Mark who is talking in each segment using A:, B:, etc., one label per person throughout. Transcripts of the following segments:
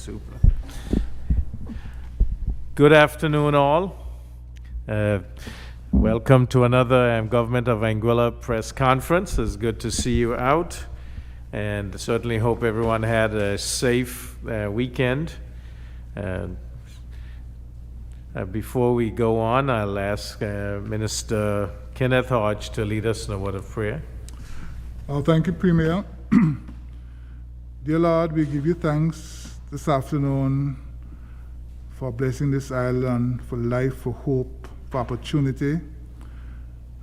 A: Super. Good afternoon, all. Welcome to another Government of Anguilla press conference. It's good to see you out, and certainly hope everyone had a safe weekend. Before we go on, I'll ask Minister Kenneth Hodge to lead us in a word of prayer.
B: Thank you, Premier. Dear Lord, we give you thanks this afternoon for blessing this island, for life, for hope, for opportunity.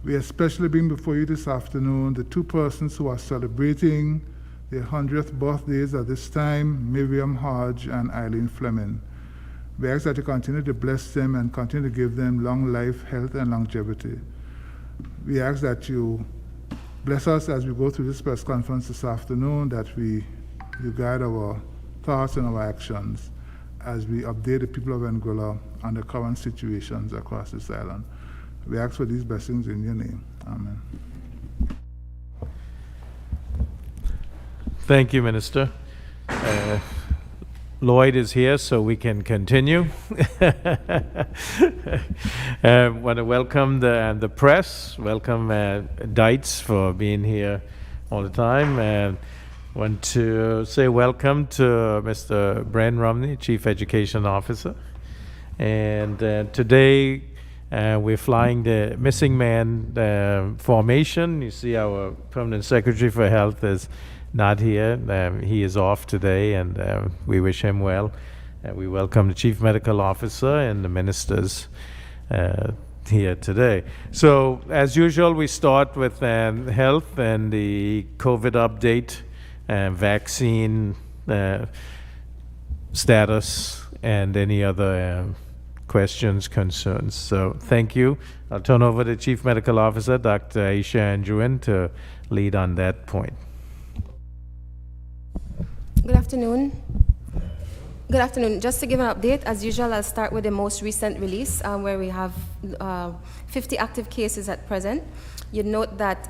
B: We especially bring before you this afternoon the two persons who are celebrating their 100th birthdays at this time, Miriam Hodge and Eileen Fleming. We ask that you continue to bless them and continue to give them long life, health, and longevity. We ask that you bless us as we go through this press conference this afternoon, that you guide our thoughts and our actions as we update the people of Anguilla on the current situations across this island. We ask for these blessings in your name. Amen.
A: Thank you, Minister. Lloyd is here, so we can continue. Want to welcome the press. Welcome Dites for being here all the time. Want to say welcome to Mr. Bren Romney, Chief Education Officer. And today we're flying the Missing Man formation. You see our Permanent Secretary for Health is not here. He is off today, and we wish him well. We welcome the Chief Medical Officer and the ministers here today. So, as usual, we start with health and the COVID update, vaccine status, and any other questions, concerns. So, thank you. I'll turn over to Chief Medical Officer, Dr. Aisha Anjuin, to lead on that point.
C: Good afternoon. Good afternoon. Just to give an update, as usual, I'll start with the most recent release, where we have 50 active cases at present. You'd note that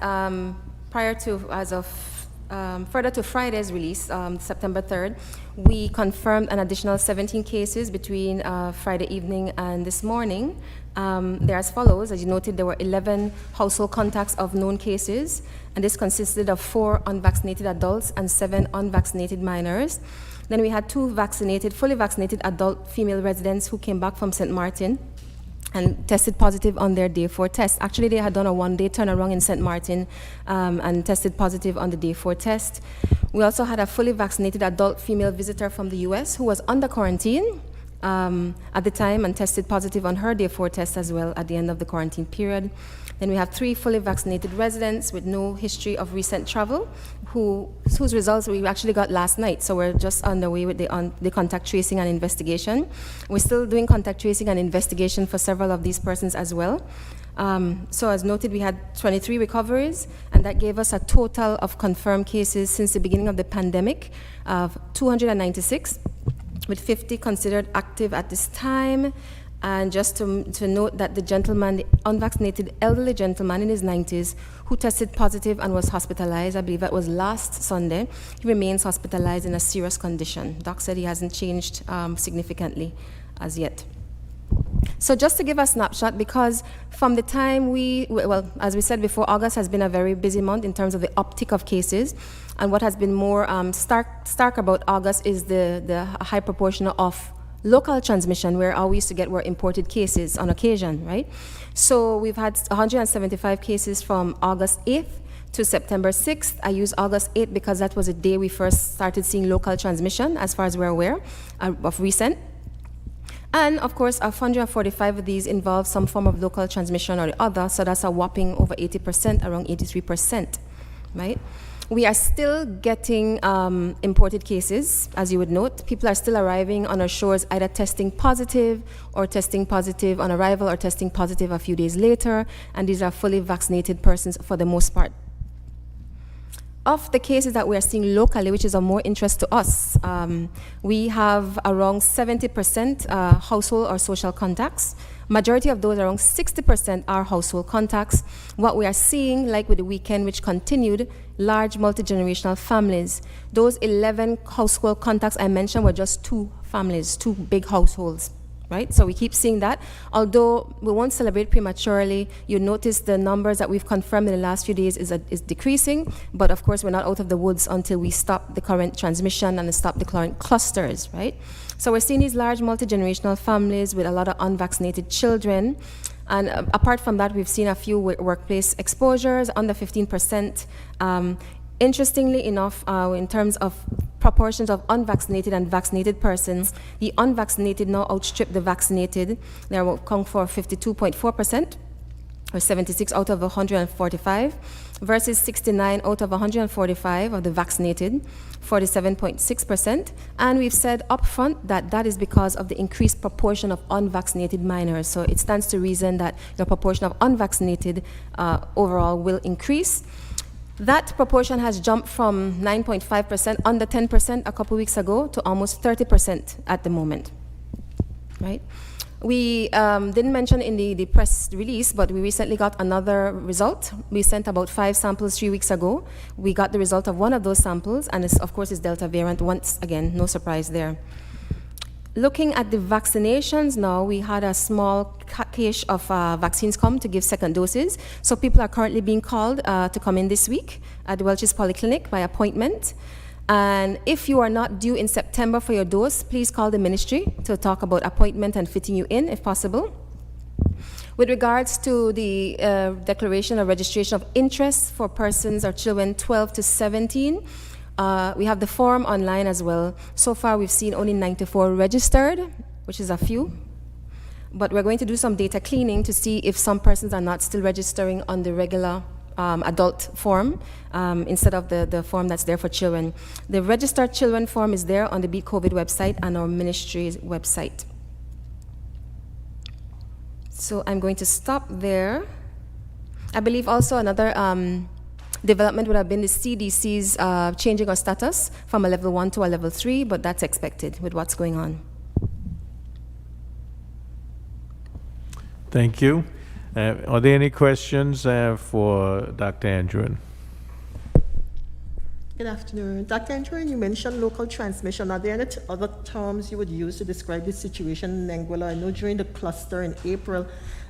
C: prior to, further to Friday's release, September 3rd, we confirmed an additional 17 cases between Friday evening and this morning. They're as follows. As you noted, there were 11 household contacts of known cases, and this consisted of 4 unvaccinated adults and 7 unvaccinated minors. Then we had 2 fully vaccinated adult female residents who came back from St. Martin and tested positive on their day 4 test. Actually, they had done a 1-day turnaround in St. Martin and tested positive on the day 4 test. We also had a fully vaccinated adult female visitor from the US who was under quarantine at the time and tested positive on her day 4 test as well at the end of the quarantine period. Then we have 3 fully vaccinated residents with no history of recent travel, whose results we actually got last night. So we're just underway with the contact tracing and investigation. We're still doing contact tracing and investigation for several of these persons as well. So as noted, we had 23 recoveries, and that gave us a total of confirmed cases since the beginning of the pandemic of 296, with 50 considered active at this time. And just to note that the gentleman, the unvaccinated elderly gentleman in his 90s who tested positive and was hospitalized, I believe that was last Sunday, he remains hospitalized in a serious condition. Doc said he hasn't changed significantly as yet. So just to give a snapshot, because from the time as we said before, August has been a very busy month in terms of the uptick of cases. And what has been more stark about August is the high proportion of local transmission, where all we used to get were imported cases on occasion, right? So we've had 175 cases from August 8th to September 6th. I use August 8th because that was the day we first started seeing local transmission, as far as we're aware, of recent. And of course, 145 of these involve some form of local transmission or the other, so that's a whopping over 80%, around 83%, right? We are still getting imported cases, as you would note. People are still arriving on our shores either testing positive on arrival or testing positive a few days later, and these are fully vaccinated persons for the most part. Of the cases that we are seeing locally, which is of more interest to us, we have around 70% household or social contacts. Majority of those, around 60%, are household contacts. What we are seeing, like with the weekend, which continued, large multi-generational families. Those 11 household contacts I mentioned were just 2 families, 2 big households. Right? So we keep seeing that. Although we won't celebrate prematurely, you notice the numbers that we've confirmed in the last few days is decreasing, but of course we're not out of the woods until we stop the current transmission and stop the current clusters, right? So we're seeing these large multi-generational families with a lot of unvaccinated children. And apart from that, we've seen a few workplace exposures, under 15%. Interestingly enough, in terms of proportions of unvaccinated and vaccinated persons, the unvaccinated now outstrip the vaccinated. They account for 52.4%, or 76 out of 145, versus 69 out of 145 of the vaccinated, 47.6%. And we've said upfront that that is because of the increased proportion of unvaccinated minors. So it stands to reason that the proportion of unvaccinated overall will increase. That proportion has jumped from 9.5%, under 10% a couple weeks ago, to almost 30% at the moment, right? We didn't mention in the press release, but we recently got another result. We sent about 5 samples 3 weeks ago. We got the result of one of those samples, and it's, of course, it's Delta variant. Once again, no surprise there. Looking at the vaccinations now, we had a small cache of vaccines come to give second doses. So people are currently being called to come in this week at the Welch's Polyclinic by appointment. And if you are not due in September for your dose, please call the ministry to talk about appointment and fitting you in if possible. With regards to the declaration of registration of interest for persons or children 12 to 17, we have the form online as well. So far, we've seen only 94 registered, which is a few. But we're going to do some data cleaning to see if some persons are not still registering on the regular adult form instead of the form that's there for children. The registered children form is there on the Beat COVID website and our ministry's website. So I'm going to stop there. I believe also another development would have been the CDC's changing our status from a level 1 to a level 3, but that's expected with what's going on.
A: Thank you. Are there any questions for Dr. Andrew?
D: Good afternoon. Dr. Andrew, you mentioned local transmission. Are there any other terms you would use to describe the situation in Anguilla? I know during the cluster in April,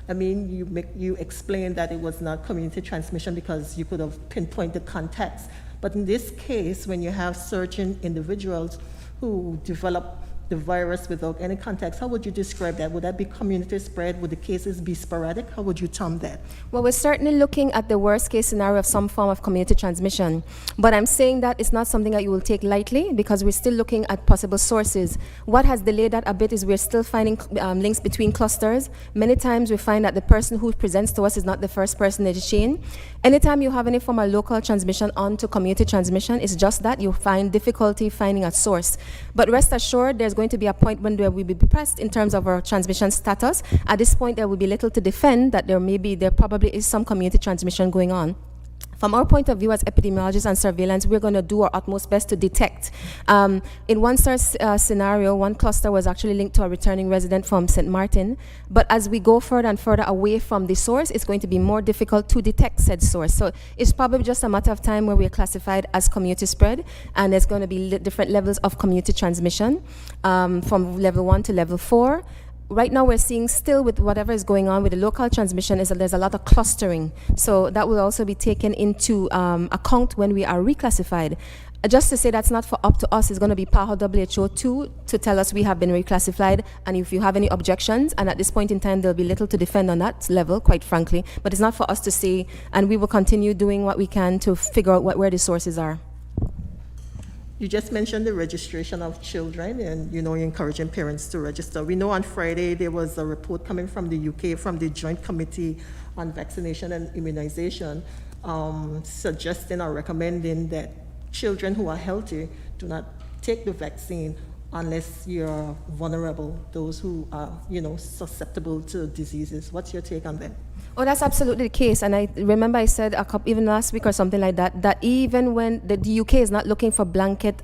D: I mean, you explained that it was not community transmission because you could have pinpointed contacts. But in this case, when you have certain individuals who develop the virus without any contacts, how would you describe that? Would that be community spread? Would the cases be sporadic? How would you term that?
C: Well, we're certainly looking at the worst case scenario of some form of community transmission. But I'm saying that it's not something that you will take lightly because we're still looking at possible sources. What has delayed that a bit is we're still finding links between clusters. Many times we find that the person who presents to us is not the first person in the chain. Anytime you have any form of local transmission onto community transmission, it's just that you find difficulty finding a source. But rest assured, there's going to be a point when there will be pressed in terms of our transmission status. At this point, there will be little to defend that there probably is some community transmission going on. From our point of view as epidemiologists and surveillance, we're going to do our utmost best to detect. In one scenario, one cluster was actually linked to a returning resident from St. Martin. But as we go further and further away from the source, it's going to be more difficult to detect said source. So it's probably just a matter of time where we're classified as community spread, and there's going to be different levels of community transmission from level 1 to level 4. Right now, we're seeing still with whatever is going on with the local transmission is that there's a lot of clustering. So that will also be taken into account when we are reclassified. Just to say that's not for up to us, it's going to be PAHO WHO too to tell us we have been reclassified. And if you have any objections, and at this point in time, there'll be little to defend on that level, quite frankly. But it's not for us to say, and we will continue doing what we can to figure out where the sources are.
D: You just mentioned the registration of children and, you're encouraging parents to register. We know on Friday there was a report coming from the UK, from the Joint Committee on Vaccination and Immunization, suggesting or recommending that children who are healthy do not take the vaccine unless you're vulnerable, those who are, susceptible to diseases. What's your take on that?
C: Oh, that's absolutely the case. And I remember I said even last week or something like that, that even when the UK is not looking for blanket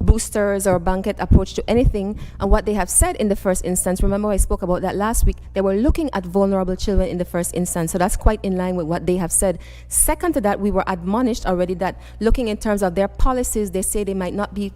C: boosters or blanket approach to anything, and what they have said in the first instance, remember I spoke about that last week, they were looking at vulnerable children in the first instance. So that's quite in line with what they have said. Second to that, we were admonished already that looking in terms of their policies, they say they might not be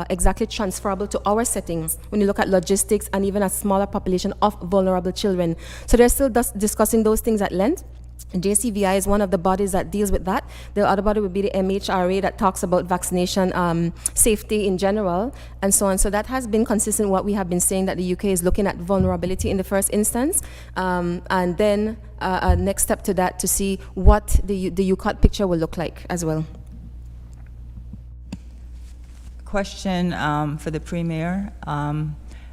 C: exactly transferable to our settings when you look at logistics and even a smaller population of vulnerable children. So they're still discussing those things at length. JCVI is one of the bodies that deals with that. The other body would be the MHRA that talks about vaccination safety in general and so on. So that has been consistent what we have been saying, that the UK is looking at vulnerability in the first instance, and then a next step to that to see what the UCOT picture will look like as well.
E: Question for the Premier.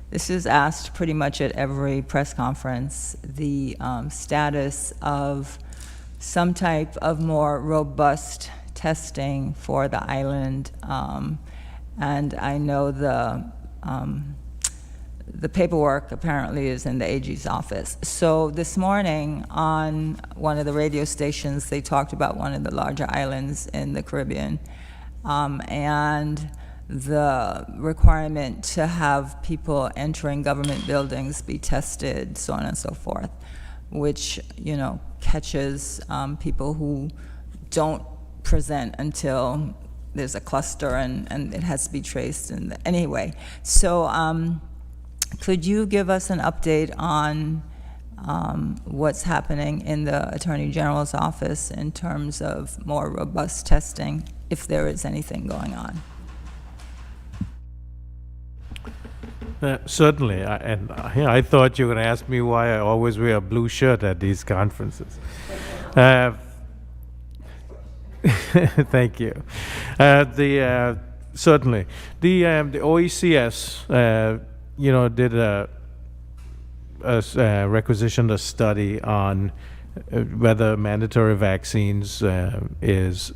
E: This is asked pretty much at every press conference, the status of some type of more robust testing for the island. And I know the paperwork apparently is in the AG's office. So this morning on one of the radio stations, they talked about one of the larger islands in the Caribbean, and the requirement to have people entering government buildings be tested, so on and so forth, which, you know, catches people who don't present until there's a cluster and it has to be traced. And anyway, so could you give us an update on what's happening in the Attorney General's office in terms of more robust testing, if there is anything going on?
A: Certainly, I thought you were going to ask me why I always wear a blue shirt at these conferences. Thank you. Certainly, the OECS, did requisitioned a study on whether mandatory vaccines if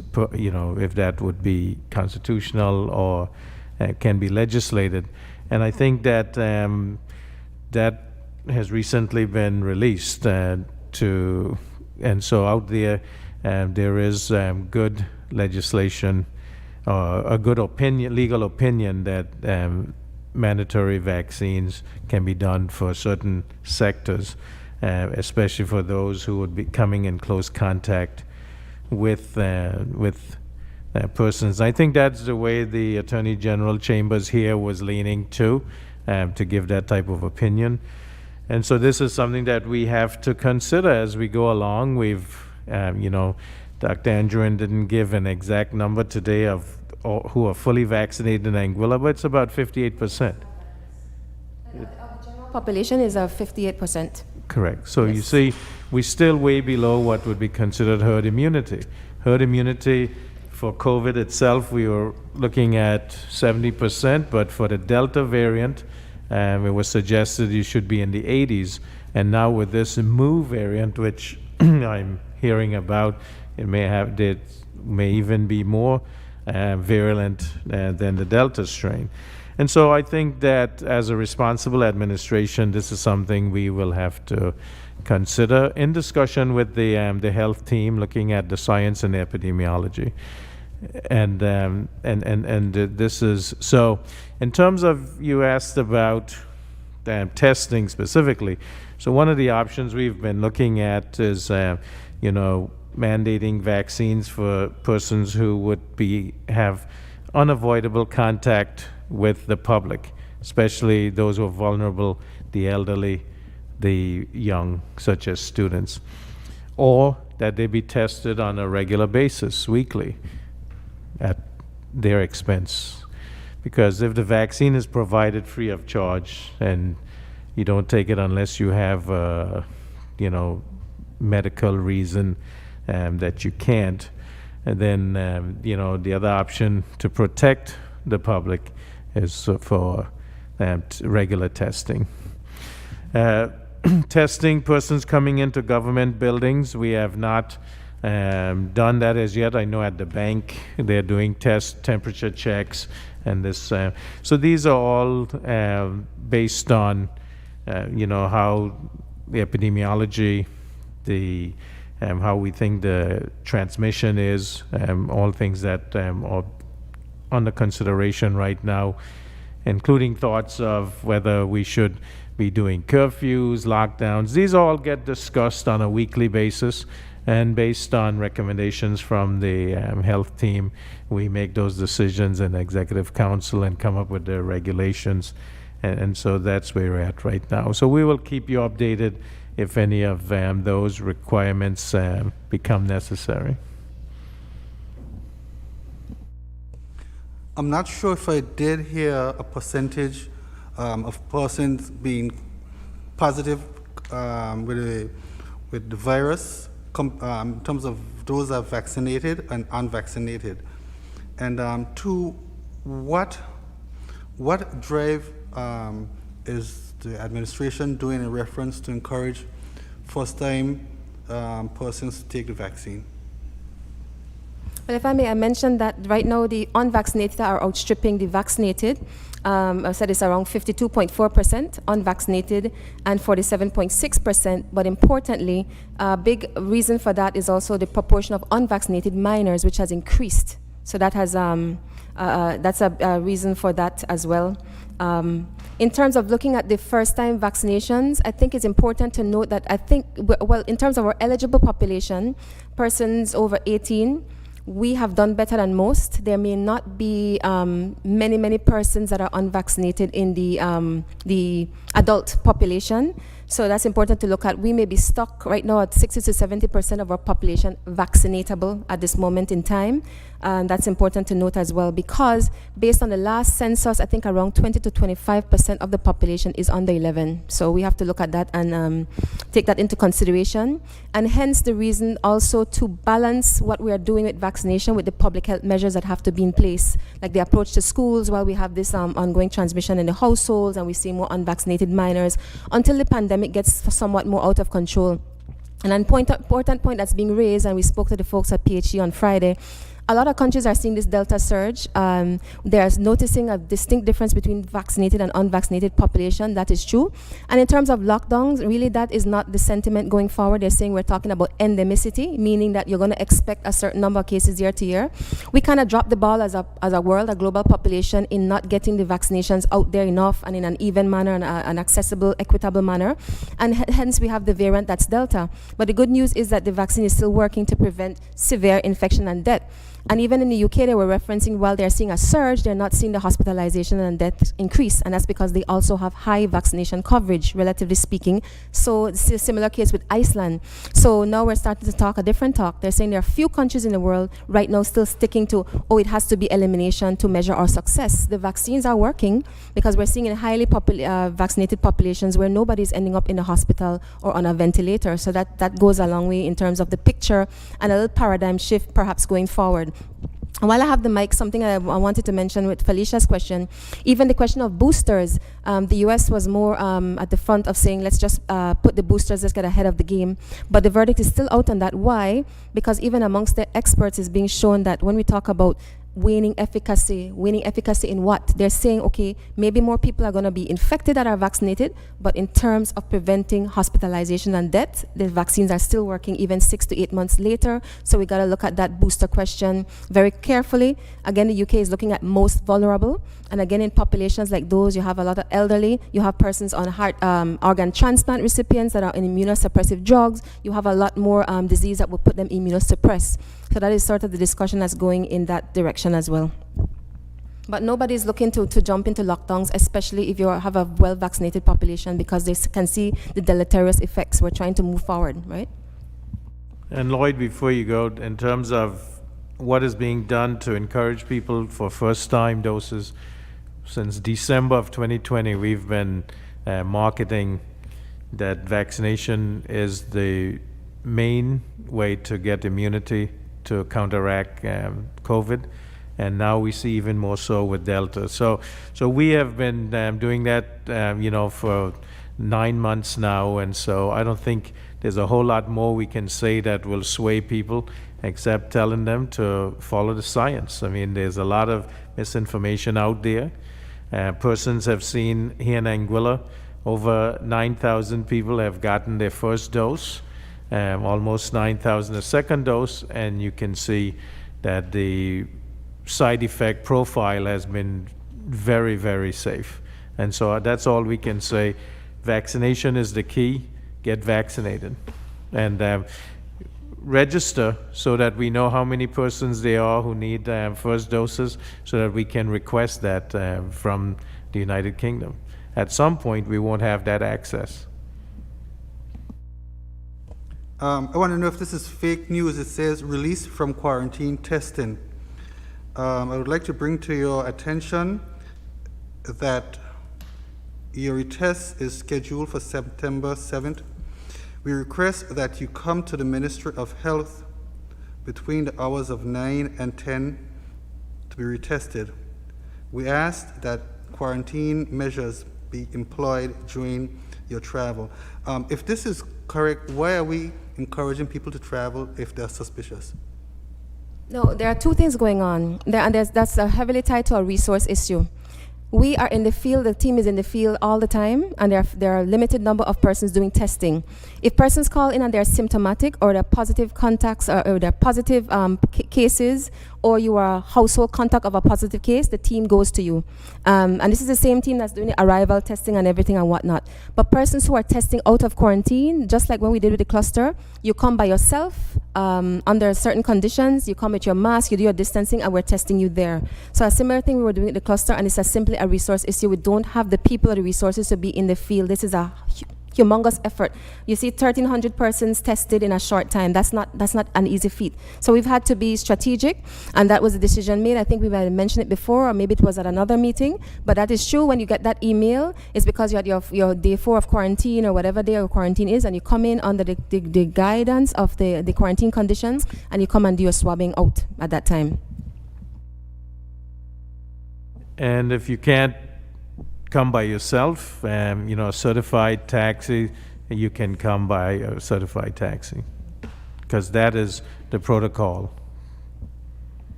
A: that would be constitutional or can be legislated. And I think that that has recently been released and so out there there is good legislation, a good opinion, legal opinion that mandatory vaccines can be done for certain sectors, especially for those who would be coming in close contact with persons. I think that's the way the Attorney General Chambers here was leaning to give that type of opinion. And so this is something that we have to consider as we go along. We've, Dr. Andrew didn't give an exact number today of who are fully vaccinated in Anguilla, but it's about 58%.
C: Our general population is 58%.
A: Correct. So you see, we're still way below what would be considered herd immunity. Herd immunity for COVID itself, we were looking at 70%, but for the Delta variant, it was suggested you should be in the 80s. And now with this Mu variant, which I'm hearing about, it may even be more virulent than the Delta strain. And so I think that as a responsible administration, this is something we will have to consider in discussion with the health team, looking at the science and epidemiology. And this is so. In terms of, you asked about testing specifically. So one of the options we've been looking at is mandating vaccines for persons who would have unavoidable contact with the public, especially those who are vulnerable, the elderly, the young, such as students, or that they be tested on a regular basis, weekly, at their expense. Because if the vaccine is provided free of charge and you don't take it unless you have medical reason that you can't, and then the other option to protect the public is for regular testing. Testing persons coming into government buildings, we have not done that as yet. I know at the bank they're doing temperature checks and this. So these are all based on how the epidemiology the how we think the transmission is, all things that are under consideration right now, including thoughts of whether we should be doing curfews, lockdowns. These all get discussed on a weekly basis, and based on recommendations from the health team, we make those decisions in Executive Council and come up with the regulations. And so that's where we're at right now. So we will keep you updated if any of those requirements become necessary.
F: I'm not sure if I did hear a percentage of persons being positive with the virus in terms of those that are vaccinated and unvaccinated. And two, what drive is the administration doing in reference to encourage first-time persons to take the vaccine?
C: Well, if I may, I mentioned that right now the unvaccinated are outstripping the vaccinated. I said it's around 52.4% unvaccinated and 47.6%. But importantly, a big reason for that is also the proportion of unvaccinated minors, which has increased. So that has that's a reason for that as well. In terms of looking at the first-time vaccinations, I think it's important to note that well, in terms of our eligible population, persons over 18, we have done better than most. There may not be many persons that are unvaccinated in the adult population. So that's important to look at. We may be stuck right now at 60 to 70% of our population vaccinatable at this moment in time. That's important to note as well, because based on the last census, I think around 20 to 25% of the population is under 11. So we have to look at that and take that into consideration. And hence the reason also to balance what we are doing with vaccination with the public health measures that have to be in place, like the approach to schools while we have this ongoing transmission in the households and we see more unvaccinated minors until the pandemic gets somewhat more out of control. And an important point that's being raised, and we spoke to the folks at PHE on Friday, a lot of countries are seeing this Delta surge. They're noticing a distinct difference between vaccinated and unvaccinated population. That is true. And in terms of lockdowns, really that is not the sentiment going forward. They're saying we're talking about endemicity, meaning that you're going to expect a certain number of cases year to year. We kind of dropped the ball as a world, a global population, in not getting the vaccinations out there enough and in an even manner and an accessible, equitable manner. And hence we have the variant that's Delta. But the good news is that the vaccine is still working to prevent severe infection and death. And even in the UK, they were referencing while they're seeing a surge, they're not seeing the hospitalization and death increase. And that's because they also have high vaccination coverage, relatively speaking. So it's a similar case with Iceland. So now we're starting to talk a different talk. They're saying there are few countries in the world right now still sticking to, it has to be elimination to measure our success. The vaccines are working because we're seeing in highly vaccinated populations where nobody's ending up in a hospital or on a ventilator. So that goes a long way in terms of the picture and a little paradigm shift perhaps going forward. And while I have the mic, something I wanted to mention with Felicia's question, even the question of boosters, the US was more at the front of saying, let's just put the boosters, let's get ahead of the game. But the verdict is still out on that. Why? Because even amongst the experts, it's being shown that when we talk about waning efficacy in what? They're saying, okay, maybe more people are going to be infected that are vaccinated, but in terms of preventing hospitalization and death, the vaccines are still working even 6 to 8 months later. So we got to look at that booster question very carefully. Again, the UK is looking at most vulnerable. And again, in populations like those, you have a lot of elderly, you have persons on heart organ transplant recipients that are on immunosuppressive drugs, you have a lot more disease that will put them immunosuppressed. So that is sort of the discussion that's going in that direction as well. But nobody's looking to jump into lockdowns, especially if you have a well-vaccinated population, because they can see the deleterious effects. We're trying to move forward, right?
A: And Lloyd, before you go, in terms of what is being done to encourage people for first-time doses, since December of 2020, we've been marketing that vaccination is the main way to get immunity to counteract COVID. And now we see even more so with Delta. So we have been doing that, for 9 months now. And so I don't think there's a whole lot more we can say that will sway people, except telling them to follow the science. I mean, there's a lot of misinformation out there. Persons have seen here in Anguilla, over 9,000 people have gotten their first dose. almost 9,000 a second dose, and you can see that the side effect profile has been very, very safe. And so that's all we can say. Vaccination is the key. Get vaccinated. And register so that we know how many persons there are who need first doses, so that we can request that from the United Kingdom. At some point, we won't have that access.
F: I want to know if this is fake news. It says release from quarantine testing. I would like to bring to your attention that your test is scheduled for September 7th. We request that you come to the Ministry of Health between the hours of 9 and 10 to be retested. We ask that quarantine measures be employed during your travel. If this is correct, why are we encouraging people to travel if they're suspicious?
C: No, there are two things going on. That's heavily tied to a resource issue. We are in the field, the team is in the field all the time, and there are a limited number of persons doing testing. If persons call in and they're symptomatic, or they're positive contacts, or they're positive cases, or you are a household contact of a positive case, the team goes to you. And this is the same team that's doing the arrival testing and everything and whatnot. But persons who are testing out of quarantine, just like when we did with the cluster, you come by yourself under certain conditions, you come with your mask, you do your distancing, and we're testing you there. So a similar thing we were doing at the cluster, and it's simply a resource issue. We don't have the people or the resources to be in the field. This is a humongous effort. You see 1,300 persons tested in a short time. That's not an easy feat. So we've had to be strategic, and that was a decision made. I think we might have mentioned it before, or maybe it was at another meeting, but that is true. When you get that email, it's because you had your day 4 of quarantine, or whatever day of quarantine is, and you come in under the guidance of the quarantine conditions, and you come and do your swabbing out at that time.
A: And if you can't come by yourself, a certified taxi, you can come by a certified taxi, because that is the protocol.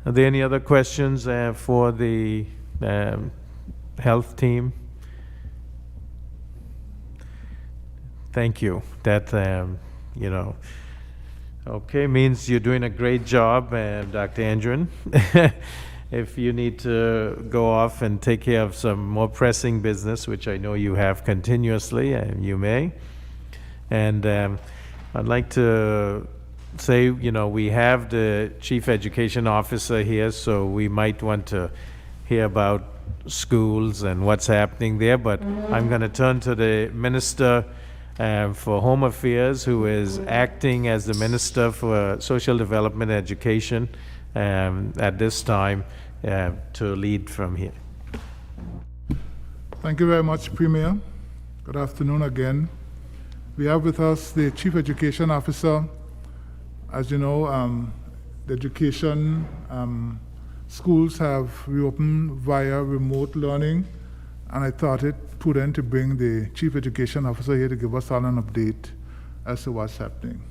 A: Are there any other questions for the health team? Thank you. That, okay, means you're doing a great job, Dr. Andrew. If you need to go off and take care of some more pressing business, which I know you have continuously, you may. And I'd like to say, we have the Chief Education Officer here, so we might want to hear about schools and what's happening there, but I'm going to turn to the Minister for Home Affairs, who is acting as the Minister for Social Development and Education at this time, to lead from here.
B: Thank you very much, Premier. Good afternoon again. We have with us the Chief Education Officer. As you know, the education schools have reopened via remote learning, and I thought it prudent to bring the Chief Education Officer here to give us all an update as to what's happening.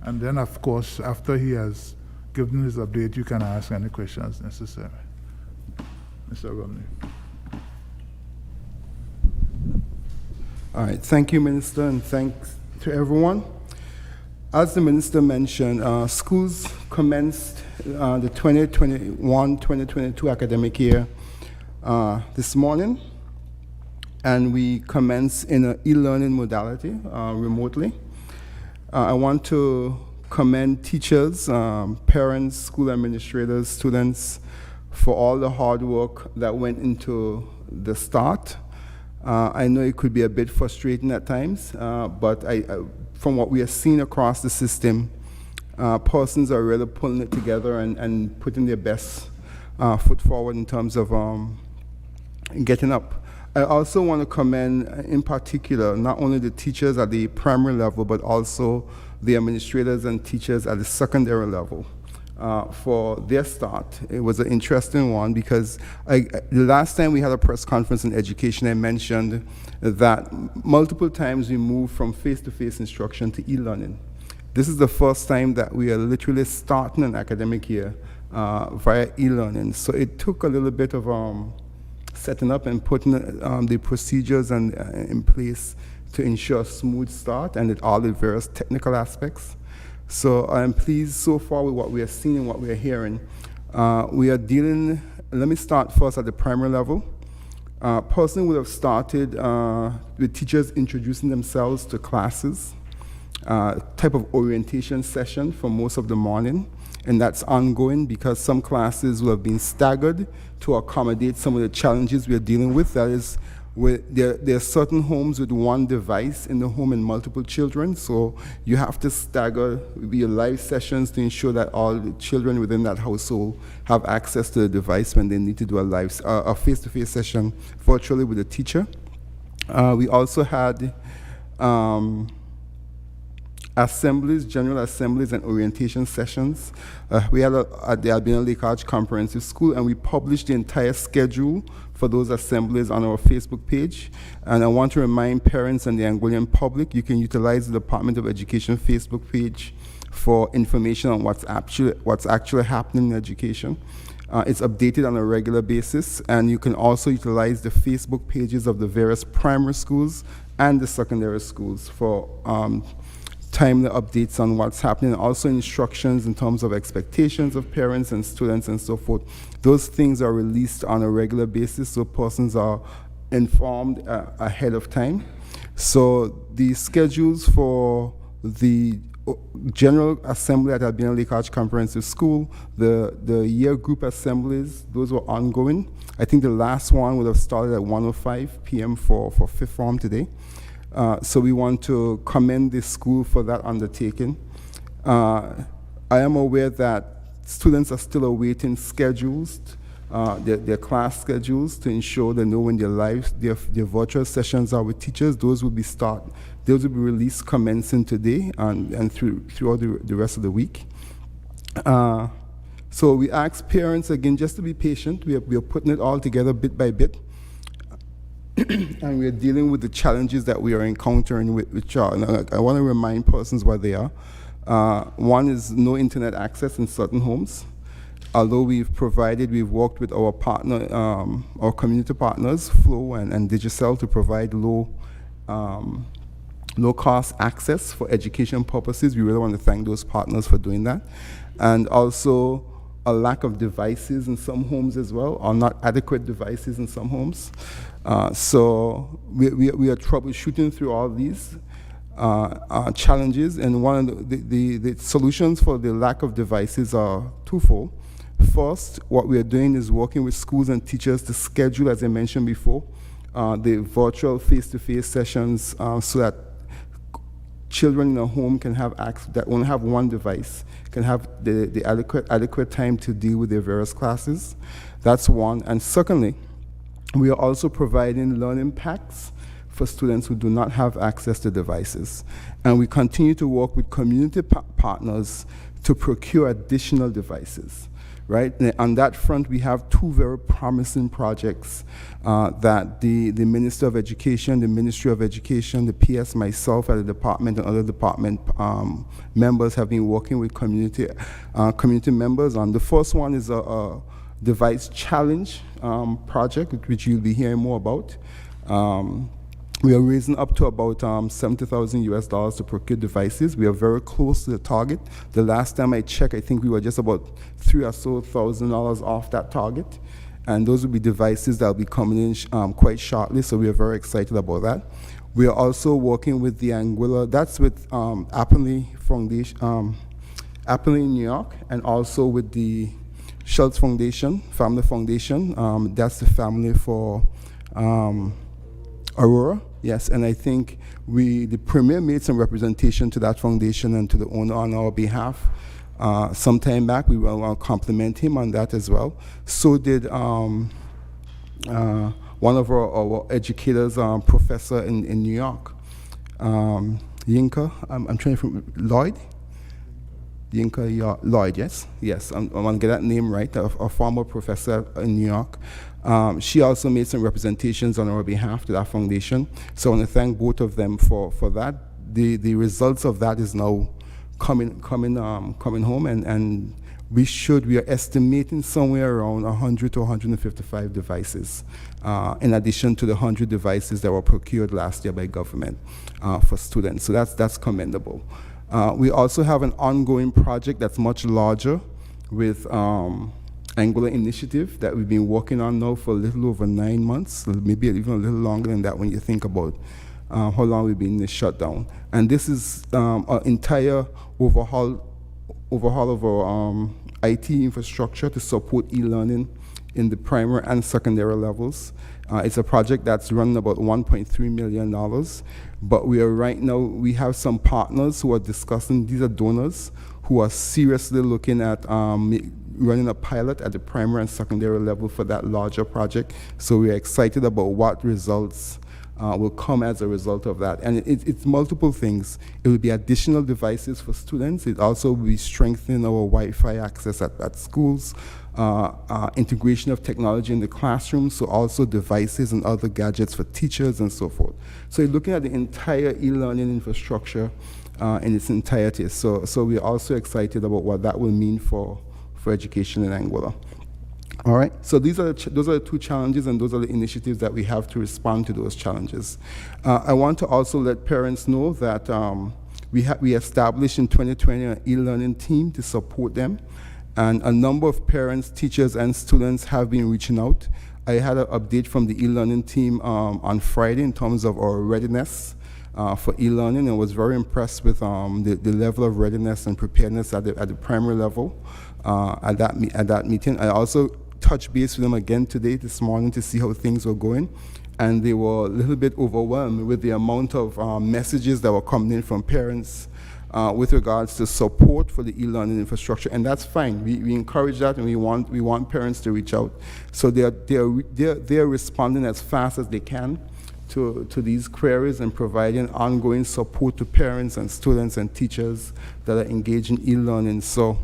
B: And then, of course, after he has given his update, you can ask any questions necessary. Mr. Romney.
G: All right, thank you, Minister, and thanks to everyone. As the Minister mentioned, schools commenced the 2021-2022 academic year this morning, and we commenced in an e-learning modality remotely. I want to commend teachers, parents, school administrators, students for all the hard work that went into the start. I know it could be a bit frustrating at times, but from what we have seen across the system, persons are really pulling it together and putting their best foot forward in terms of getting up. I also want to commend, in particular, not only the teachers at the primary level, but also the administrators and teachers at the secondary level for their start. It was an interesting one because the last time we had a press conference in education, I mentioned that multiple times we moved from face-to-face instruction to e-learning. This is the first time that we are literally starting an academic year via e-learning. So it took a little bit of setting up and putting the procedures and in place to ensure a smooth start and at all the various technical aspects. So I'm pleased so far with what we are seeing and what we are hearing. We are dealing, let me start first at the primary level. Personally would have started with teachers introducing themselves to classes, type of orientation session for most of the morning, and that's ongoing because some classes will have been staggered to accommodate some of the challenges we are dealing with. That is, there are certain homes with one device in the home and multiple children, so you have to stagger your live sessions to ensure that all the children within that household have access to the device when they need to do a face-to-face session virtually with a teacher. We also had assemblies, general assemblies and orientation sessions. We had at the Albina Lake Arch Comprehensive School, and we published the entire schedule for those assemblies on our Facebook page. And I want to remind parents and the Anguillan public, you can utilize the Department of Education Facebook page for information on what's actually happening in education. It's updated on a regular basis, and you can also utilize the Facebook pages of the various primary schools and the secondary schools for timely updates on what's happening, also instructions in terms of expectations of parents and students and so forth. Those things are released on a regular basis, so persons are informed ahead of time. So the schedules for the General Assembly at Albina Lake Arch Comprehensive School, the year group assemblies, those were ongoing. I think the last one would have started at 1:05 p.m. for fifth form today. So we want to commend the school for that undertaking. I am aware that students are still awaiting schedules, their class schedules, to ensure they know when their virtual sessions are with teachers. Those will be released commencing today and throughout the rest of the week. So we ask parents again just to be patient. We are putting it all together bit by bit. And we are dealing with the challenges that we are encountering which are, and I want to remind persons what they are. One is no internet access in certain homes. Although we've worked with our partner, our community partners, Flow and Digicel, to provide low-cost access for education purposes. We really want to thank those partners for doing that. And also a lack of devices in some homes as well, or not adequate devices in some homes. So we are troubleshooting through all these challenges, and one of the solutions for the lack of devices are twofold. First, what we are doing is working with schools and teachers to schedule, as I mentioned before, the virtual face-to-face sessions so that children in a home can have access, that only have one device, can have the adequate time to deal with their various classes. That's one. And secondly, we are also providing learning packs for students who do not have access to devices. And we continue to work with community partners to procure additional devices, right? And on that front, we have two very promising projects that the Minister of Education, the Ministry of Education, the PS, myself at the department, and other department members have been working with community members on. The first one is a device challenge project, which you'll be hearing more about. We are raising up to about $70,000 to procure devices. We are very close to the target. The last time I checked, I think we were just about $3,000 or so off that target. And those will be devices that will be coming in quite shortly, so we are very excited about that. We are also working with the ANGUILLA, that's with Appley Foundation, Appley in New York, and also with the Schultz Foundation, Family Foundation. That's the family for Aurora, yes, and I think the Premier made some representation to that foundation and to the owner on our behalf. Some time back, we will compliment him on that as well. So did one of our educators, professor in New York, Yinka, I'm trying to remember, Lloyd? Yinka Lloyd, yes, I want to get that name right, a former professor in New York. She also made some representations on our behalf to that foundation. So I want to thank both of them for that. The results of that is now coming home, and we are estimating somewhere around 100 to 155 devices, in addition to the 100 devices that were procured last year by government for students. So that's commendable. We also have an ongoing project that's much larger with ANGUILLA initiative that we've been working on now for a little over 9 months, maybe even a little longer than that when you think about how long we've been in this shutdown. And this is an entire overhaul of our IT infrastructure to support e-learning in the primary and secondary levels. It's a project that's running about $1.3 million, but we have some partners who are discussing, these are donors, who are seriously looking at running a pilot at the primary and secondary level for that larger project. So we're excited about what results will come as a result of that. And it's multiple things. It will be additional devices for students. It also will be strengthening our Wi-Fi access at schools, integration of technology in the classroom, so also devices and other gadgets for teachers and so forth. So you're looking at the entire e-learning infrastructure in its entirety. So we're also excited about what that will mean for education in Anguilla. All right, so those are the two challenges, and those are the initiatives that we have to respond to those challenges. I want to also let parents know that we established in 2020 an e-learning team to support them, and a number of parents, teachers, and students have been reaching out. I had an update from the e-learning team on Friday in terms of our readiness for e-learning, and was very impressed with the level of readiness and preparedness at the primary level at that meeting. I also touched base with them again this morning to see how things were going, and they were a little bit overwhelmed with the amount of messages that were coming in from parents with regards to support for the e-learning infrastructure, and that's fine. We encourage that, and we want parents to reach out. So they're responding as fast as they can to these queries and providing ongoing support to parents and students and teachers that are engaged in e-learning. So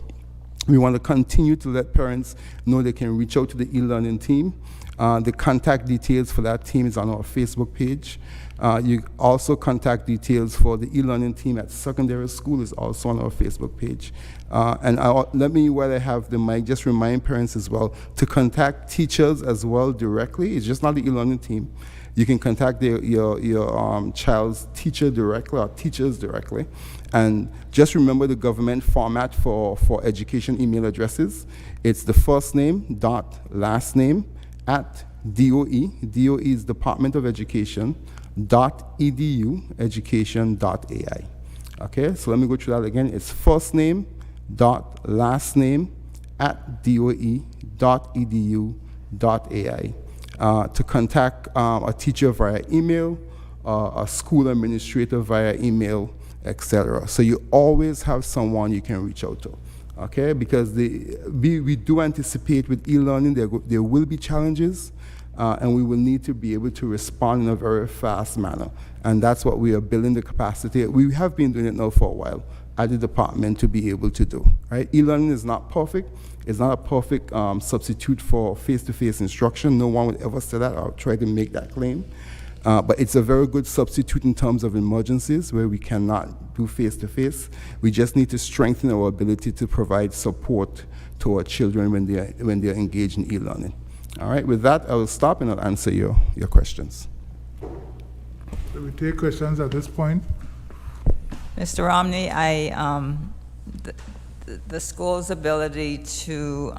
G: we want to continue to let parents know they can reach out to the e-learning team. The contact details for that team is on our Facebook page. You also contact details for the e-learning team at secondary school is also on our Facebook page. And while I have the mic, just remind parents as well to contact teachers as well directly. It's just not the e-learning team. You can contact your child's teacher directly or teachers directly. And just remember the government format for education email addresses. It's the first name dot last name at DOE. DOE is Department of Education .edu education.ai. Okay, so let me go through that again. It's first name dot last name at DOE.edu.ai. To contact a teacher via email, a school administrator via email, etc. So you always have someone you can reach out to, okay? Because we do anticipate with e-learning there will be challenges, and we will need to be able to respond in a very fast manner. And that's what we are building the capacity. We have been doing it now for a while at the department to be able to do, right? E-learning is not perfect. It's not a perfect substitute for face-to-face instruction. No one would ever say that or try to make that claim. But it's a very good substitute in terms of emergencies where we cannot do face-to-face. We just need to strengthen our ability to provide support to our children when they're engaged in e-learning. All right, with that, I will stop and I'll answer your questions.
B: So we take questions at this point.
E: Mr. Romney, the school's ability to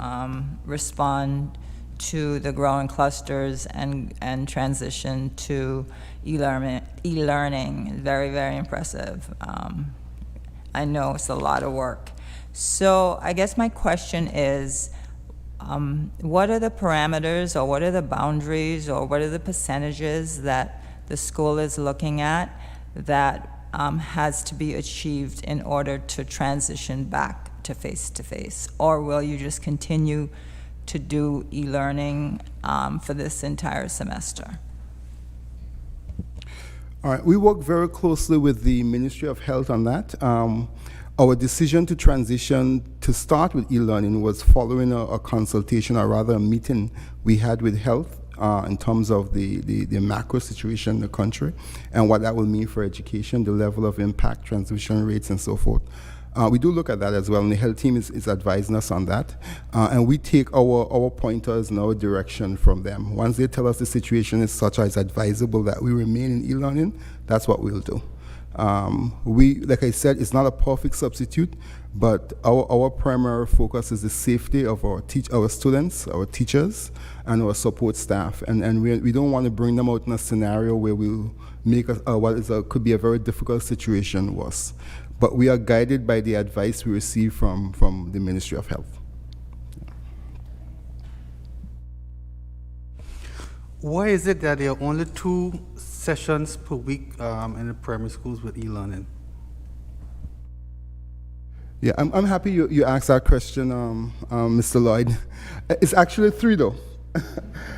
E: respond to the growing clusters and transition to e-learning, very, very impressive. I know it's a lot of work. So I guess my question is, what are the parameters, or what are the boundaries, or what are the percentages that the school is looking at that has to be achieved in order to transition back to face-to-face? Or will you just continue to do e-learning for this entire semester?
G: All right, we work very closely with the Ministry of Health on that. Our decision to transition to start with e-learning was following a consultation, or rather a meeting we had with health in terms of the macro situation in the country and what that will mean for education, the level of impact, transmission rates, and so forth. We do look at that as well, and the health team is advising us on that. And we take our pointers and our direction from them. Once they tell us the situation is such as advisable that we remain in e-learning, that's what we'll do. Like I said, it's not a perfect substitute, but our primary focus is the safety of our students, our teachers, and our support staff. And we don't want to bring them out in a scenario where we'll make could be a very difficult situation worse. But we are guided by the advice we receive from the Ministry of Health.
F: Why is it that there are only 2 sessions per week in the primary schools with e-learning?
G: Yeah, I'm happy you asked that question, Mr. Lloyd. It's actually 3, though.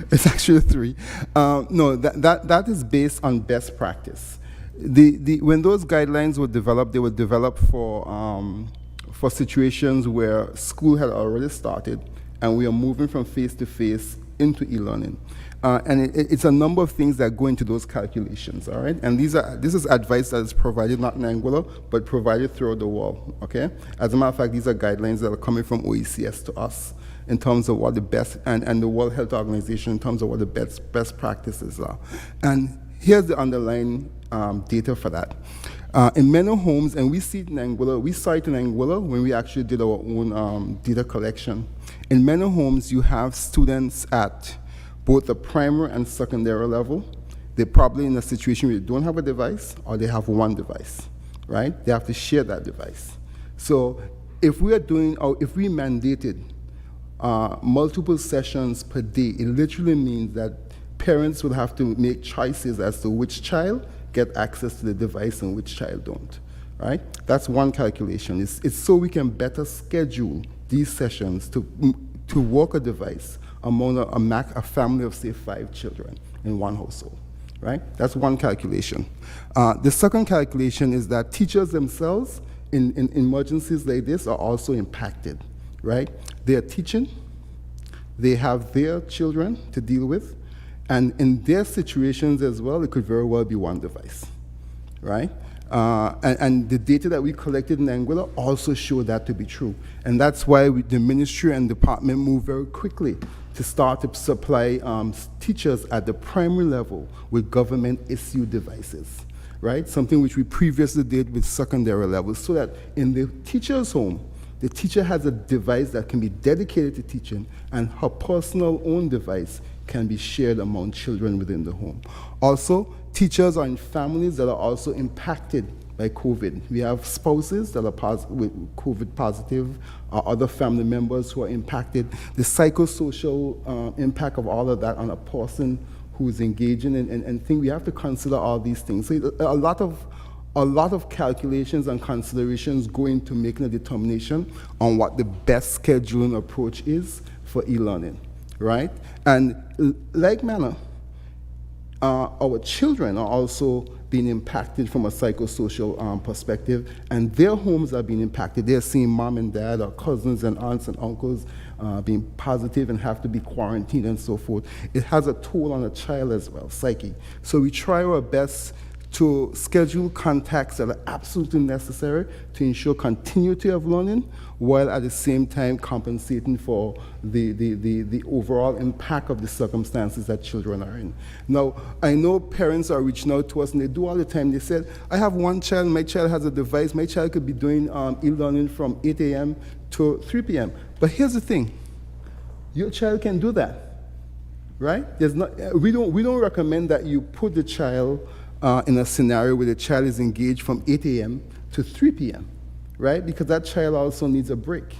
G: It's actually 3. No, that is based on best practice. When those guidelines were developed, they were developed for situations where school had already started and we are moving from face-to-face into e-learning. And it's a number of things that go into those calculations, all right? And this is advice that is provided not in ANGUILLA, but provided throughout the world, okay? As a matter of fact, these are guidelines that are coming from OECS to us in terms of what the best, and the World Health Organization in terms of what the best practices are. And here's the underlying data for that. In many homes, and we see it in ANGUILLA, we saw it in ANGUILLA when we actually did our own data collection. In many homes, you have students at both the primary and secondary level. They're probably in a situation where they don't have a device or they have one device, right? They have to share that device. So if we mandated multiple sessions per day, it literally means that parents will have to make choices as to which child get access to the device and which child don't, right? That's one calculation. It's so we can better schedule these sessions to work a device among a family of, say, 5 children in one household, right? That's one calculation. The second calculation is that teachers themselves in emergencies like this are also impacted, right? They are teaching, they have their children to deal with, and in their situations as well, it could very well be one device, right? And the data that we collected in ANGUILLA also show that to be true. And that's why the ministry and department moved very quickly to start to supply teachers at the primary level with government-issued devices, right? Something which we previously did with secondary levels, so that in the teacher's home, the teacher has a device that can be dedicated to teaching, and her personal own device can be shared among children within the home. Also, teachers are in families that are also impacted by COVID. We have spouses that are with COVID positive, other family members who are impacted. The psychosocial impact of all of that on a person who's engaging and think we have to consider all these things. So a lot of calculations and considerations go into making a determination on what the best scheduling approach is for e-learning, right? And like manner, our children are also being impacted from a psychosocial perspective, and their homes are being impacted. They're seeing mom and dad or cousins and aunts and uncles being positive and have to be quarantined and so forth. It has a toll on a child as well, psyche. So we try our best to schedule contacts that are absolutely necessary to ensure continuity of learning, while at the same time compensating for the overall impact of the circumstances that children are in. Now, I know parents are reaching out to us, and they do all the time. They said, I have one child, my child has a device, my child could be doing e-learning from 8 a.m. to 3 p.m. But here's the thing, your child can do that, right? We don't recommend that you put the child in a scenario where the child is engaged from 8 a.m. to 3 p.m., right? Because that child also needs a break,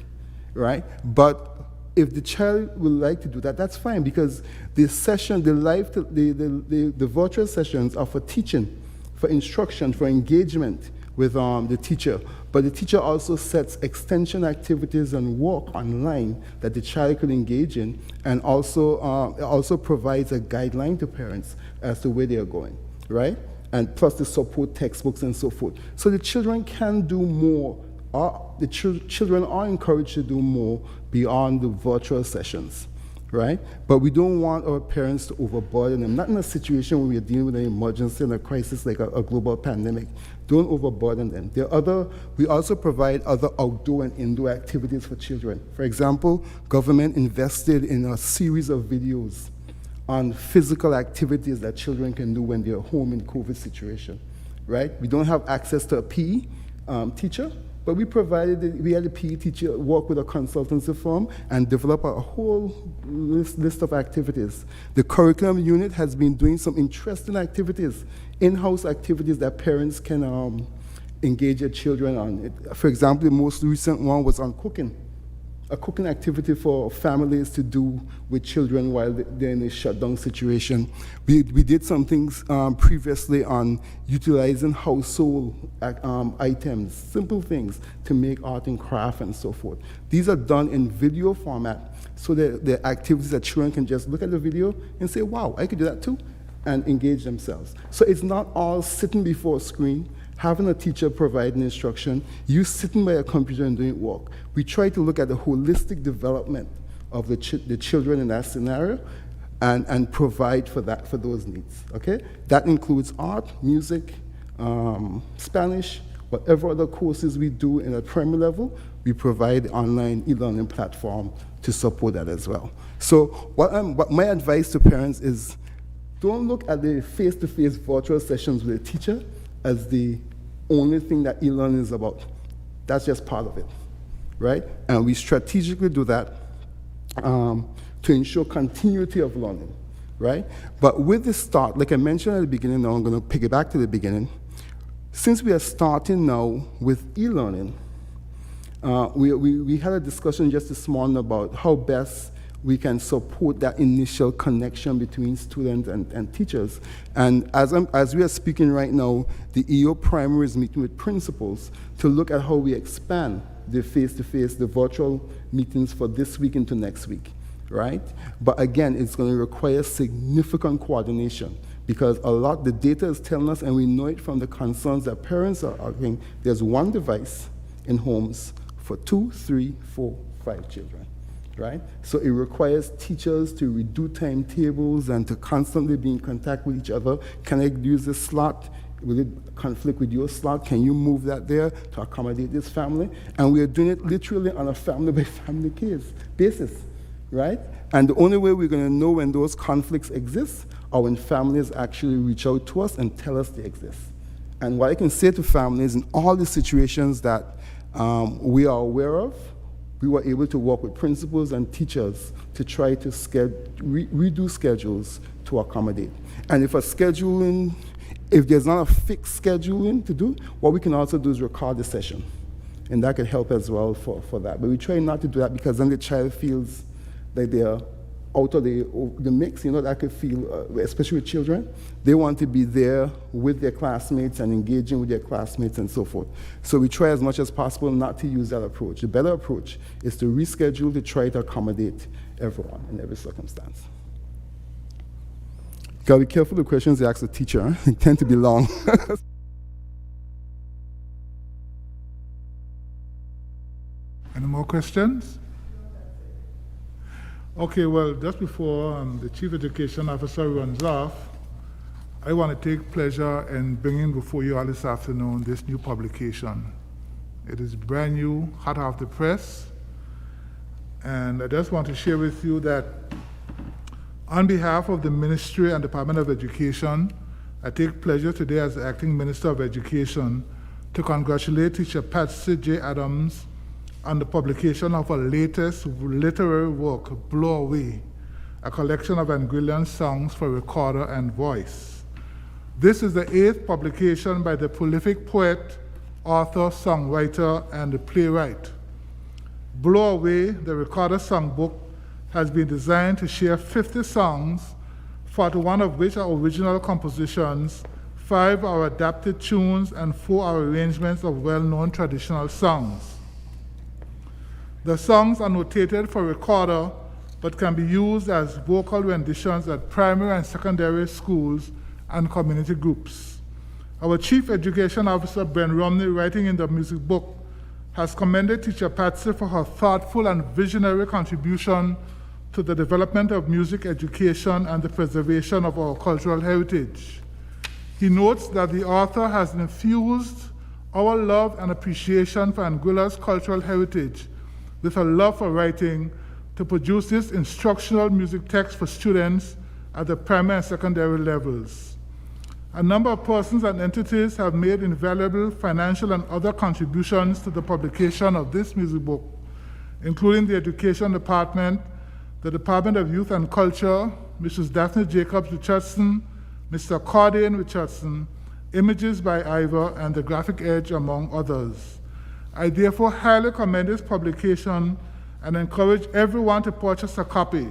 G: right? But if the child would like to do that, that's fine, because the session, the virtual sessions are for teaching, for instruction, for engagement with the teacher. But the teacher also sets extension activities and work online that the child could engage in, and also provides a guideline to parents as to where they are going, right? And plus the support textbooks and so forth. So the children can do more. Children are encouraged to do more beyond the virtual sessions. right? But we don't want our parents to overburden them, not in a situation where we're dealing with an emergency and a crisis like a global pandemic. Don't overburden them. We also provide other outdoor and indoor activities for children. For example, government invested in a series of videos on physical activities that children can do when they're home in COVID situation, right? We don't have access to a PE teacher, but we had a PE teacher work with a consultancy firm and develop a whole list of activities. The curriculum unit has been doing some interesting activities, in-house activities that parents can engage their children on. For example, the most recent one was on cooking, a cooking activity for families to do with children while they're in a shutdown situation. We did some things previously on utilizing household items, simple things to make art and craft and so forth. These are done in video format, so they're activities that children can just look at the video and say, wow, I could do that too, and engage themselves. So it's not all sitting before a screen, having a teacher provide an instruction, you sitting by a computer and doing work. We try to look at the holistic development of the children in that scenario and provide for those needs, okay? That includes art, music, Spanish, whatever other courses we do in a primary level, we provide online e-learning platform to support that as well. So what my advice to parents is, don't look at the face-to-face virtual sessions with a teacher as the only thing that e-learning is about. That's just part of it, right? And we strategically do that to ensure continuity of learning, right? But with the start, like I mentioned at the beginning, now I'm going to pick it back to the beginning. Since we are starting now with e-learning, we had a discussion just this morning about how best we can support that initial connection between students and teachers. And as we are speaking right now, the EO Primary is meeting with principals to look at how we expand the face-to-face, the virtual meetings for this week into next week, right? But again, it's going to require significant coordination because the data is telling us, and we know it from the concerns that parents are arguing, there's one device in homes for 2, 3, 4, 5 children. Right? So it requires teachers to redo timetables and to constantly be in contact with each other. Can I use this slot? Will it conflict with your slot? Can you move that there to accommodate this family? And we are doing it literally on a family-by-family basis, right? And the only way we're going to know when those conflicts exist are when families actually reach out to us and tell us they exist. And what I can say to families in all the situations that we are aware of, we were able to work with principals and teachers to try to redo schedules to accommodate. And if there's not a fixed scheduling to do, what we can also do is record the session. And that could help as well for that. But we try not to do that because then the child feels like they're out of the mix, that could feel, especially with children, they want to be there with their classmates and engaging with their classmates and so forth. So we try as much as possible not to use that approach. The better approach is to reschedule to try to accommodate everyone in every circumstance. Gotta be careful the questions you ask the teacher. They tend to be long.
B: Any more questions? Okay, well, just before the Chief Education Officer runs off, I want to take pleasure in bringing before you all this afternoon this new publication. It is brand new, hot off the press, and I just want to share with you that on behalf of the Ministry and Department of Education, I take pleasure today as the Acting Minister of Education to congratulate teacher Patsy J. Adams on the publication of her latest literary work, Blow Away, a collection of Anguillan songs for recorder and voice. This is the 8th publication by the prolific poet, author, songwriter, and playwright. Blow Away, the recorder songbook, has been designed to share 50 songs, 41 of which are original compositions, 5 are adapted tunes, and 4 are arrangements of well-known traditional songs. The songs are notated for recorder, but can be used as vocal renditions at primary and secondary schools and community groups. Our Chief Education Officer, Ben Romney, writing in the music book, has commended teacher Patsy for her thoughtful and visionary contribution to the development of music education and the preservation of our cultural heritage. He notes that the author has infused our love and appreciation for Anguilla's cultural heritage with a love for writing to produce this instructional music text for students at the primary and secondary levels. A number of persons and entities have made invaluable financial and other contributions to the publication of this music book, including the Education Department, the Department of Youth and Culture, Mrs. Daphne Jacobs Richardson, Mr. Cordain Richardson, Images by Ivor, and The Graphic Edge, among others. I therefore highly commend this publication and encourage everyone to purchase a copy,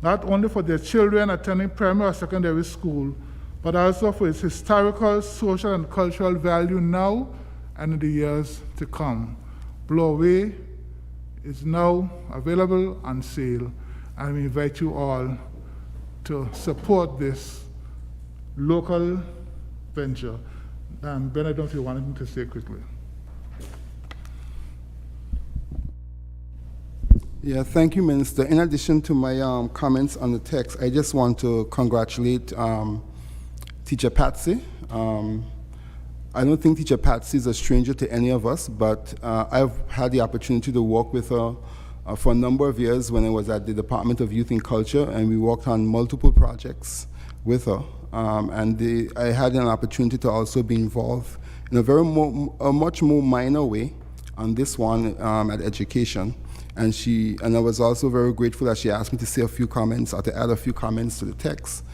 B: not only for their children attending primary or secondary school, but also for its historical, social, and cultural value now and in the years to come. Blow Away is now available on sale, and we invite you all to support this local venture. Ben, I don't know if you wanted me to say quickly.
G: Yeah, thank you, Minister. In addition to my comments on the text, I just want to congratulate Teacher Patsy. I don't think Teacher Patsy is a stranger to any of us, but I've had the opportunity to work with her for a number of years when I was at the Department of Youth and Culture, and we worked on multiple projects with her. I had an opportunity to also be involved in a much more minor way on this one at education. And I was also very grateful that she asked me to say a few comments or to add a few comments to the text.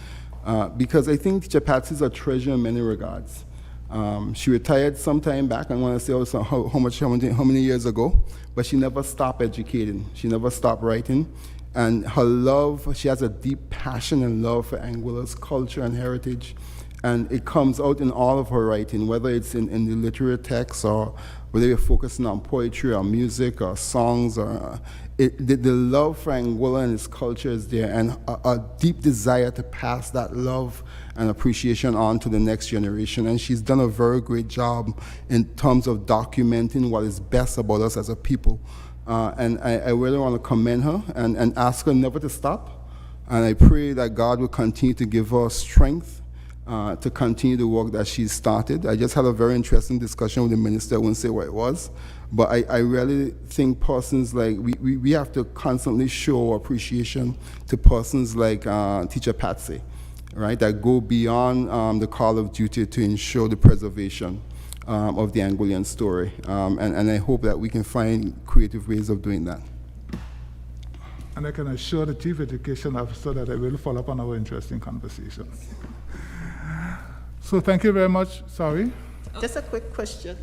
G: Because I think Teacher Patsy is a treasure in many regards. She retired some time back, I want to say also how many years ago, but she never stopped educating. She never stopped writing. And her love, she has a deep passion and love for Anguilla's culture and heritage. And it comes out in all of her writing, whether it's in the literary text or whether you're focusing on poetry or music or songs. Or the love for Anguilla and its culture is there, and a deep desire to pass that love and appreciation on to the next generation. And she's done a very great job in terms of documenting what is best about us as a people. And I really want to commend her and ask her never to stop. And I pray that God will continue to give her strength to continue the work that she's started. I just had a very interesting discussion with the minister. I won't say what it was, but I really think persons like, we have to constantly show appreciation to persons like Teacher Patsy, right, that go beyond the call of duty to ensure the preservation of the Anguillan story. And I hope that we can find creative ways of doing that.
B: And I can assure the Chief Education Officer that I will follow up on our interesting conversation. So thank you very much. Sorry?
D: Just a quick question.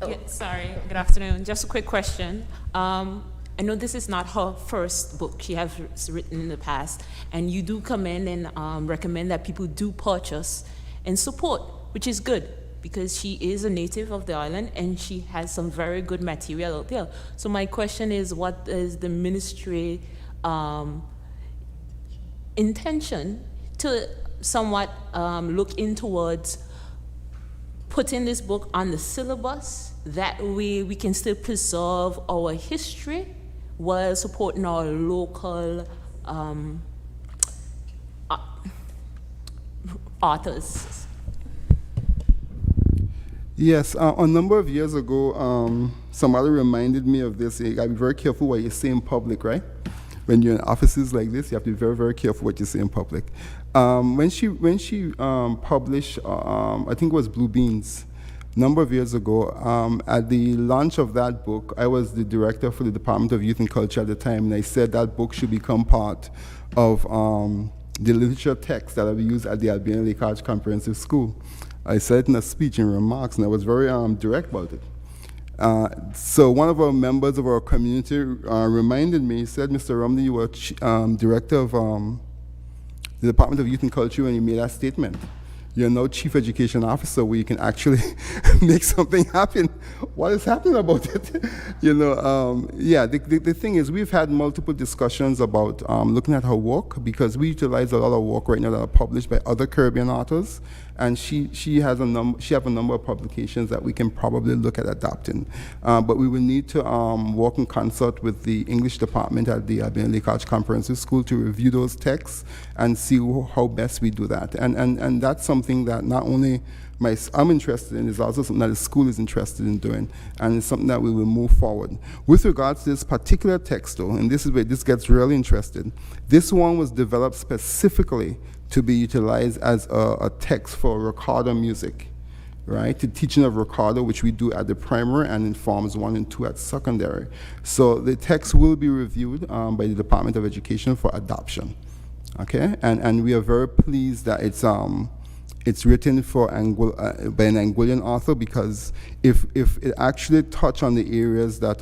D: Oh.
H: Yeah, sorry, good afternoon. Just a quick question. I know this is not her first book she has written in the past, and you do commend and recommend that people do purchase and support, which is good, because she is a native of the island and she has some very good material out there. So my question is, what is the ministry intention to somewhat look in towards putting this book on the syllabus? That way we can still preserve our history while supporting our local authors.
G: Yes, a number of years ago, somebody reminded me of this. You gotta be very careful what you say in public, right? When you're in offices like this, you have to be very, very careful what you say in public. When she published, I think it was Blue Beans, a number of years ago, at the launch of that book, I was the director for the Department of Youth and Culture at the time, and I said that book should become part of the literature text that will be used at the Albion Lake Arch Comprehensive School. I said it in a speech and remarks, and I was very direct about it. So one of our members of our community reminded me, he said, Mr. Romney, you were director of the Department of Youth and Culture when you made that statement. you're now Chief Education Officer, where you can actually make something happen. What is happening about it? Yeah, the thing is, we've had multiple discussions about looking at her work, because we utilize a lot of work right now that are published by other Caribbean authors, and she have a number of publications that we can probably look at adapting. But we will need to work in concert with the English department at the Albion Lake Arch Comprehensive School to review those texts and see how best we do that. And that's something that not only I'm interested in, is also something that the school is interested in doing, and it's something that we will move forward. With regards to this particular text, though, and this is where this gets really interesting, this one was developed specifically to be utilized as a text for recorder music, right? The teaching of recorder, which we do at the primary and in Forms 1 and 2 at secondary. So the text will be reviewed by the Department of Education for adoption, okay? And we are very pleased that it's written for by an Anguillan author, because if it actually touch on the areas that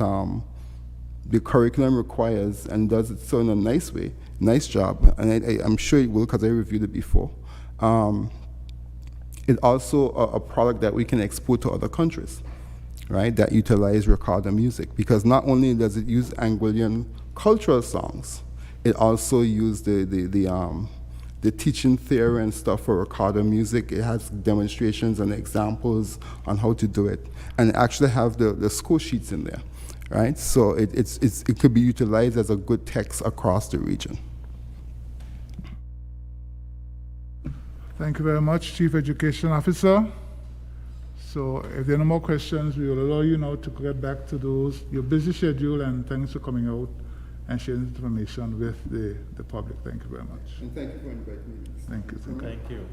G: the curriculum requires and does it so in a nice way, nice job, and I'm sure it will, because I reviewed it before. It's also a product that we can export to other countries, right, that utilize recorder music, because not only does it use Anguillan cultural songs, it also uses the teaching theory and stuff for recorder music. It has demonstrations and examples on how to do it, and actually have the score sheets in there, right? So it could be utilized as a good text across the region.
B: Thank you very much, Chief Education Officer. So if there are no more questions, we will allow you now to get back to your busy schedule, and thanks for coming out and sharing information with the public. Thank you very much.
G: And thank you for inviting me.
B: Thank you.
A: Thank you.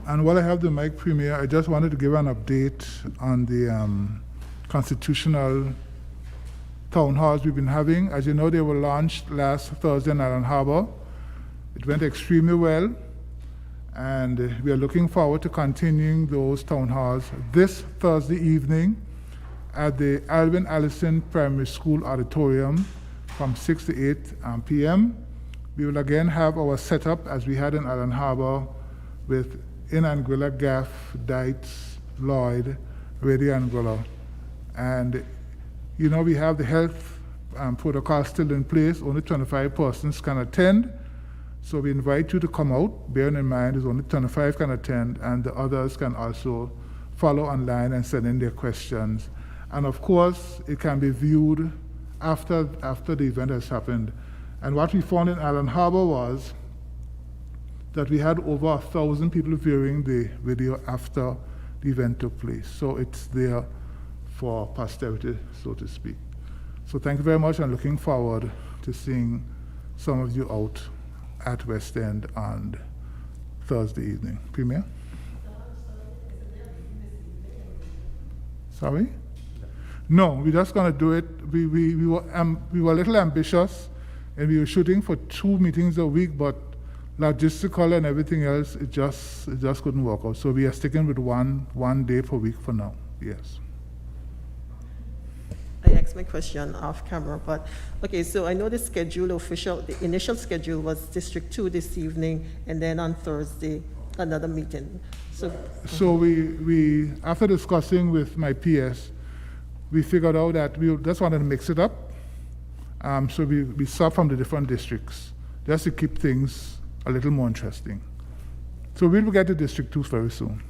B: And while I have the mic, Premier, I just wanted to give an update on the constitutional town halls we've been having. As you know, they were launched last Thursday in Island Harbor. It went extremely well, and we are looking forward to continuing those town halls this Thursday evening at the Alvin Allison Primary School Auditorium from 6 to 8 p.m. We will again have our setup as we had in Island Harbor with in Anguilla, Gaff, Dites, Lloyd, Radio Anguilla. And we have the health protocol still in place. Only 25 persons can attend. So we invite you to come out, bearing in mind there's only 25 can attend, and the others can also follow online and send in their questions. And of course, it can be viewed after the event has happened. And what we found in Island Harbor was that we had over 1,000 people viewing the video after the event took place. So it's there for posterity, so to speak. So thank you very much, and looking forward to seeing some of you out at West End on Thursday evening. Premier? Sorry? No, we're just going to do it. We were a little ambitious, and we were shooting for 2 meetings a week, but logistical and everything else, it just couldn't work out. So we are sticking with one day per week for now. Yes.
D: I asked my question off camera, but okay, so I know the initial schedule was District 2 this evening, and then on Thursday, another meeting.
B: So we after discussing with my PS, we figured out that we just wanted to mix it up. So we sub from the different districts, just to keep things a little more interesting. So we'll get to District 2 very soon.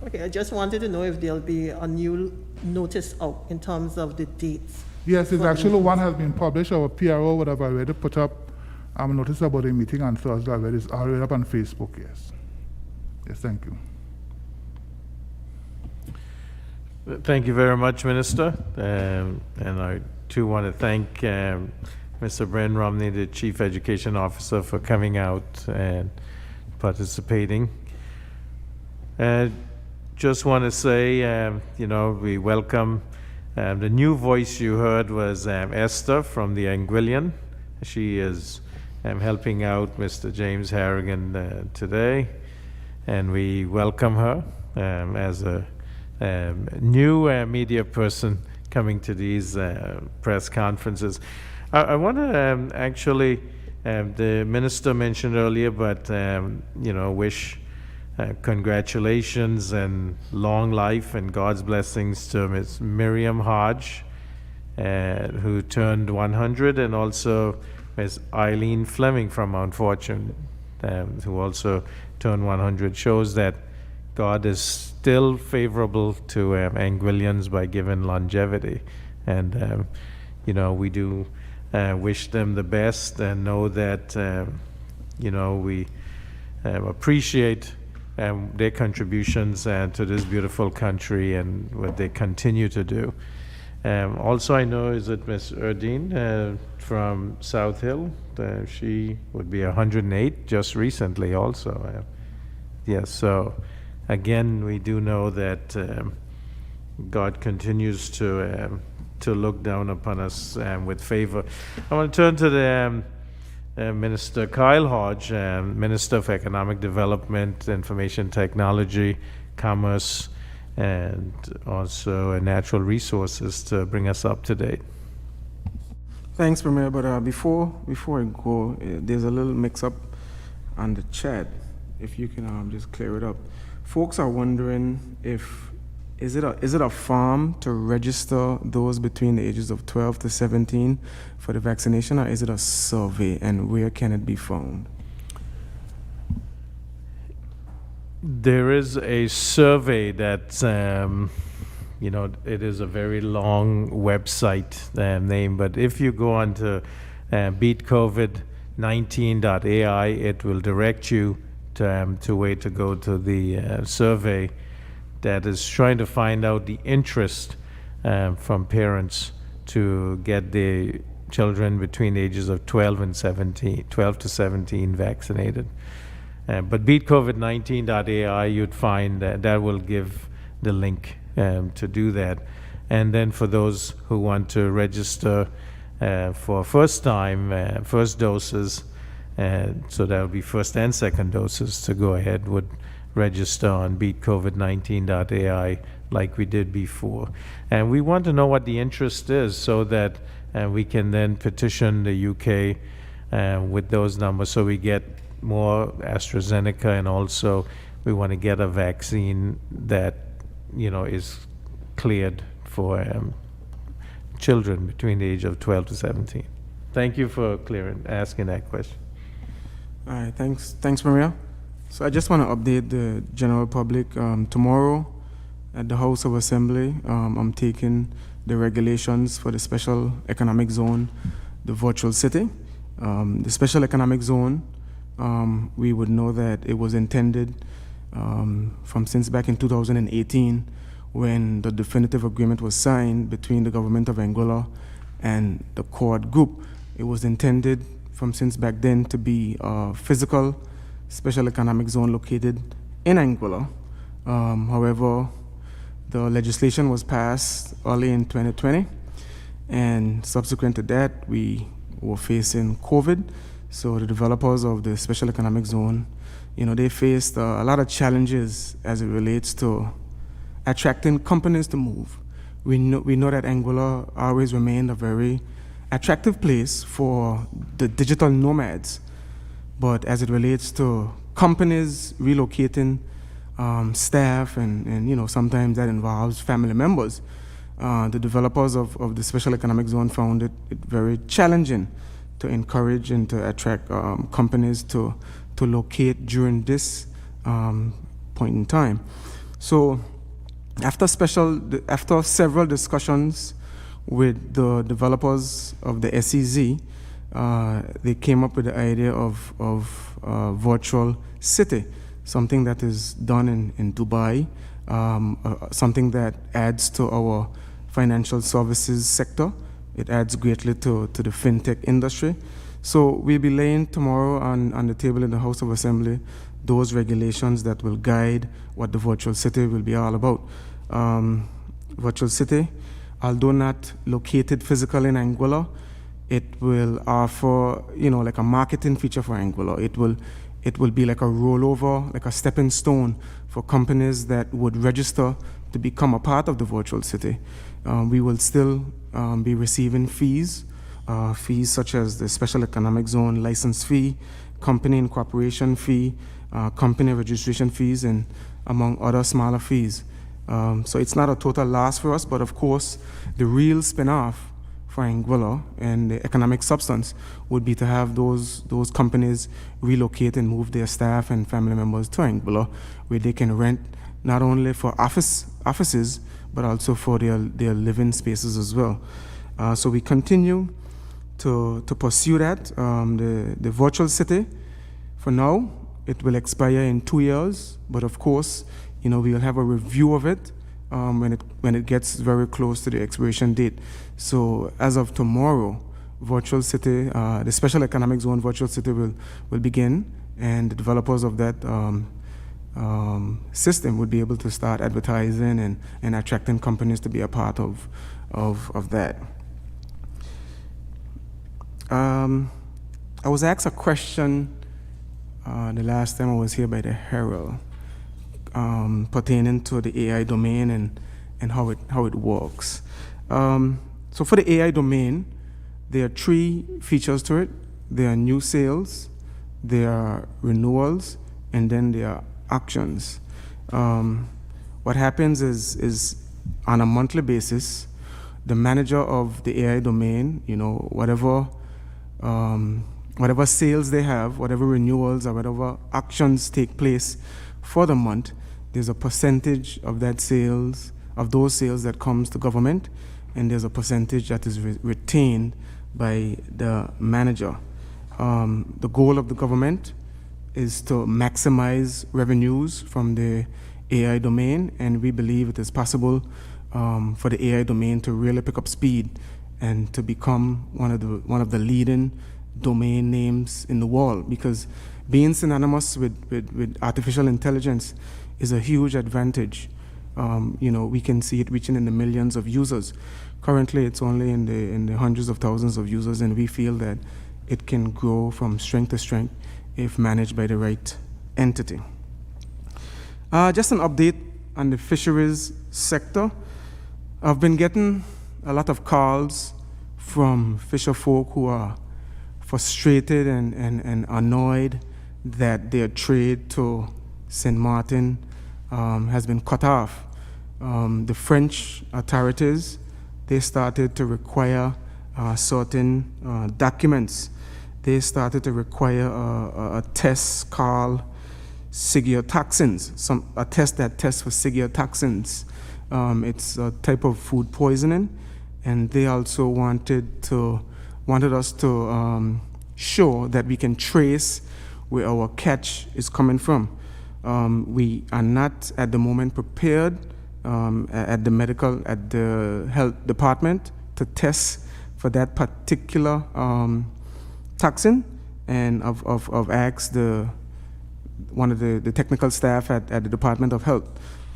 D: Okay, I just wanted to know if there'll be a new notice out in terms of the dates.
B: Yes, it's actually one has been published. Our PRO would have already put up a notice about a meeting on Thursday already. It's already up on Facebook, yes. Yes, thank you.
A: Thank you very much, Minister. And I too want to thank Mr. Brent Romney, the Chief Education Officer, for coming out and participating. Just want to say, we welcome the new voice you heard was Esther from the Anguillan. She is helping out Mr. James Harrigan today, and we welcome her as a new media person coming to these press conferences. I want to actually The minister mentioned earlier, but wish congratulations and long life and God's blessings to Ms. Miriam Hodge, who turned 100, and also Ms. Eileen Fleming from Mount Fortune, who also turned 100. Shows that God is still favorable to Anguillians by giving longevity. And, we do wish them the best and know that, we appreciate their contributions to this beautiful country and what they continue to do. Also, I know, is it Ms. Erdine from South Hill? She would be 108 just recently also. Yes, so again, we do know that God continues to look down upon us with favor. I want to turn to the Minister Kyle Hodge, Minister of Economic Development, Information Technology, Commerce, and also Natural Resources, to bring us up to date.
I: Thanks, Premier. But before I go, there's a little mix-up on the chat. If you can just clear it up. Folks are wondering if is it a form to register those between the ages of 12 to 17 for the vaccination, or is it a survey, and where can it be found?
A: There is a survey that, it is a very long website name, but if you go on to beatcovid19.ai, it will direct you to where to go to the survey that is trying to find out the interest from parents to get their children between the ages of 12 to 17 vaccinated. But beatcovid19.ai, you'd find that will give the link to do that. And then for those who want to register for first doses, so that will be first and second doses, to go ahead, would register on beatcovid19.ai like we did before. And we want to know what the interest is so that we can then petition the UK with those numbers, so we get more AstraZeneca, and also we want to get a vaccine that is cleared for children between the age of 12 to 17. Thank you for asking that question.
I: All right, thanks, Maria. So I just want to update the general public. Tomorrow at the House of Assembly, I'm taking the regulations for the Special Economic Zone, the virtual city. The Special Economic Zone, we would know that it was intended since back in 2018, when the definitive agreement was signed between the government of Anguilla and the Quad Group. It was intended since back then to be a physical special economic zone located in Anguilla. However, the legislation was passed early in 2020, and subsequent to that, we were facing COVID. So the developers of the special economic zone, they faced a lot of challenges as it relates to attracting companies to move. We know that Anguilla always remained a very attractive place for the digital nomads, but as it relates to companies relocating staff, and sometimes that involves family members, the developers of the special economic zone found it very challenging to encourage and to attract companies to locate during this point in time. So after several discussions with the developers of the SEZ, they came up with the idea of virtual city, something that is done in Dubai, something that adds to our financial services sector. It adds greatly to the fintech industry. So we'll be laying tomorrow on the table in the House of Assembly those regulations that will guide what the virtual city will be all about. Virtual city, although not located physically in Anguilla, it will offer, like a marketing feature for Anguilla. It will be like a rollover, like a stepping stone for companies that would register to become a part of the virtual city. We will still be receiving fees fees such as the Special Economic Zone license fee, company incorporation fee, company registration fees, and among other smaller fees. So it's not a total loss for us, but of course, the real spin-off for ANGUILLA and the economic substance would be to have those companies relocate and move their staff and family members to ANGUILLA, where they can rent not only for offices, but also for their living spaces as well. So we continue to pursue that. The virtual city, for now, it will expire in 2 years, but of course, we will have a review of it when it gets very close to the expiration date. So as of tomorrow, virtual city, the Special Economic Zone virtual city will begin, and the developers of that system would be able to start advertising and attracting companies to be a part of that. I was asked a question the last time I was here by the Herald pertaining to the AI domain and how it works. So for the AI domain, there are 3 features to it. There are new sales, there are renewals, and then there are actions. What happens is on a monthly basis, the manager of the AI domain, whatever sales they have, whatever renewals or whatever actions take place for the month, there's a percentage of those sales that comes to government, and there's a percentage that is retained by the manager. The goal of the government is to maximize revenues from the AI domain, and we believe it is possible for the AI domain to really pick up speed and to become one of the leading domain names in the world, because being synonymous with artificial intelligence is a huge advantage. We can see it reaching in the millions of users. Currently, it's only in the hundreds of thousands of users, and we feel that it can grow from strength to strength if managed by the right entity. Just an update on the fisheries sector. I've been getting a lot of calls from fisher folk who are frustrated and annoyed that their trade to St. Martin has been cut off. The French authorities, they started to require certain documents. They started to require a test called cigiotoxins, a test that tests for cigiotoxins. It's a type of food poisoning, and they also wanted us to show that we can trace where our catch is coming from. We are not at the moment prepared at the health department to test for that particular toxin, and I've asked one of the technical staff at the Department of Health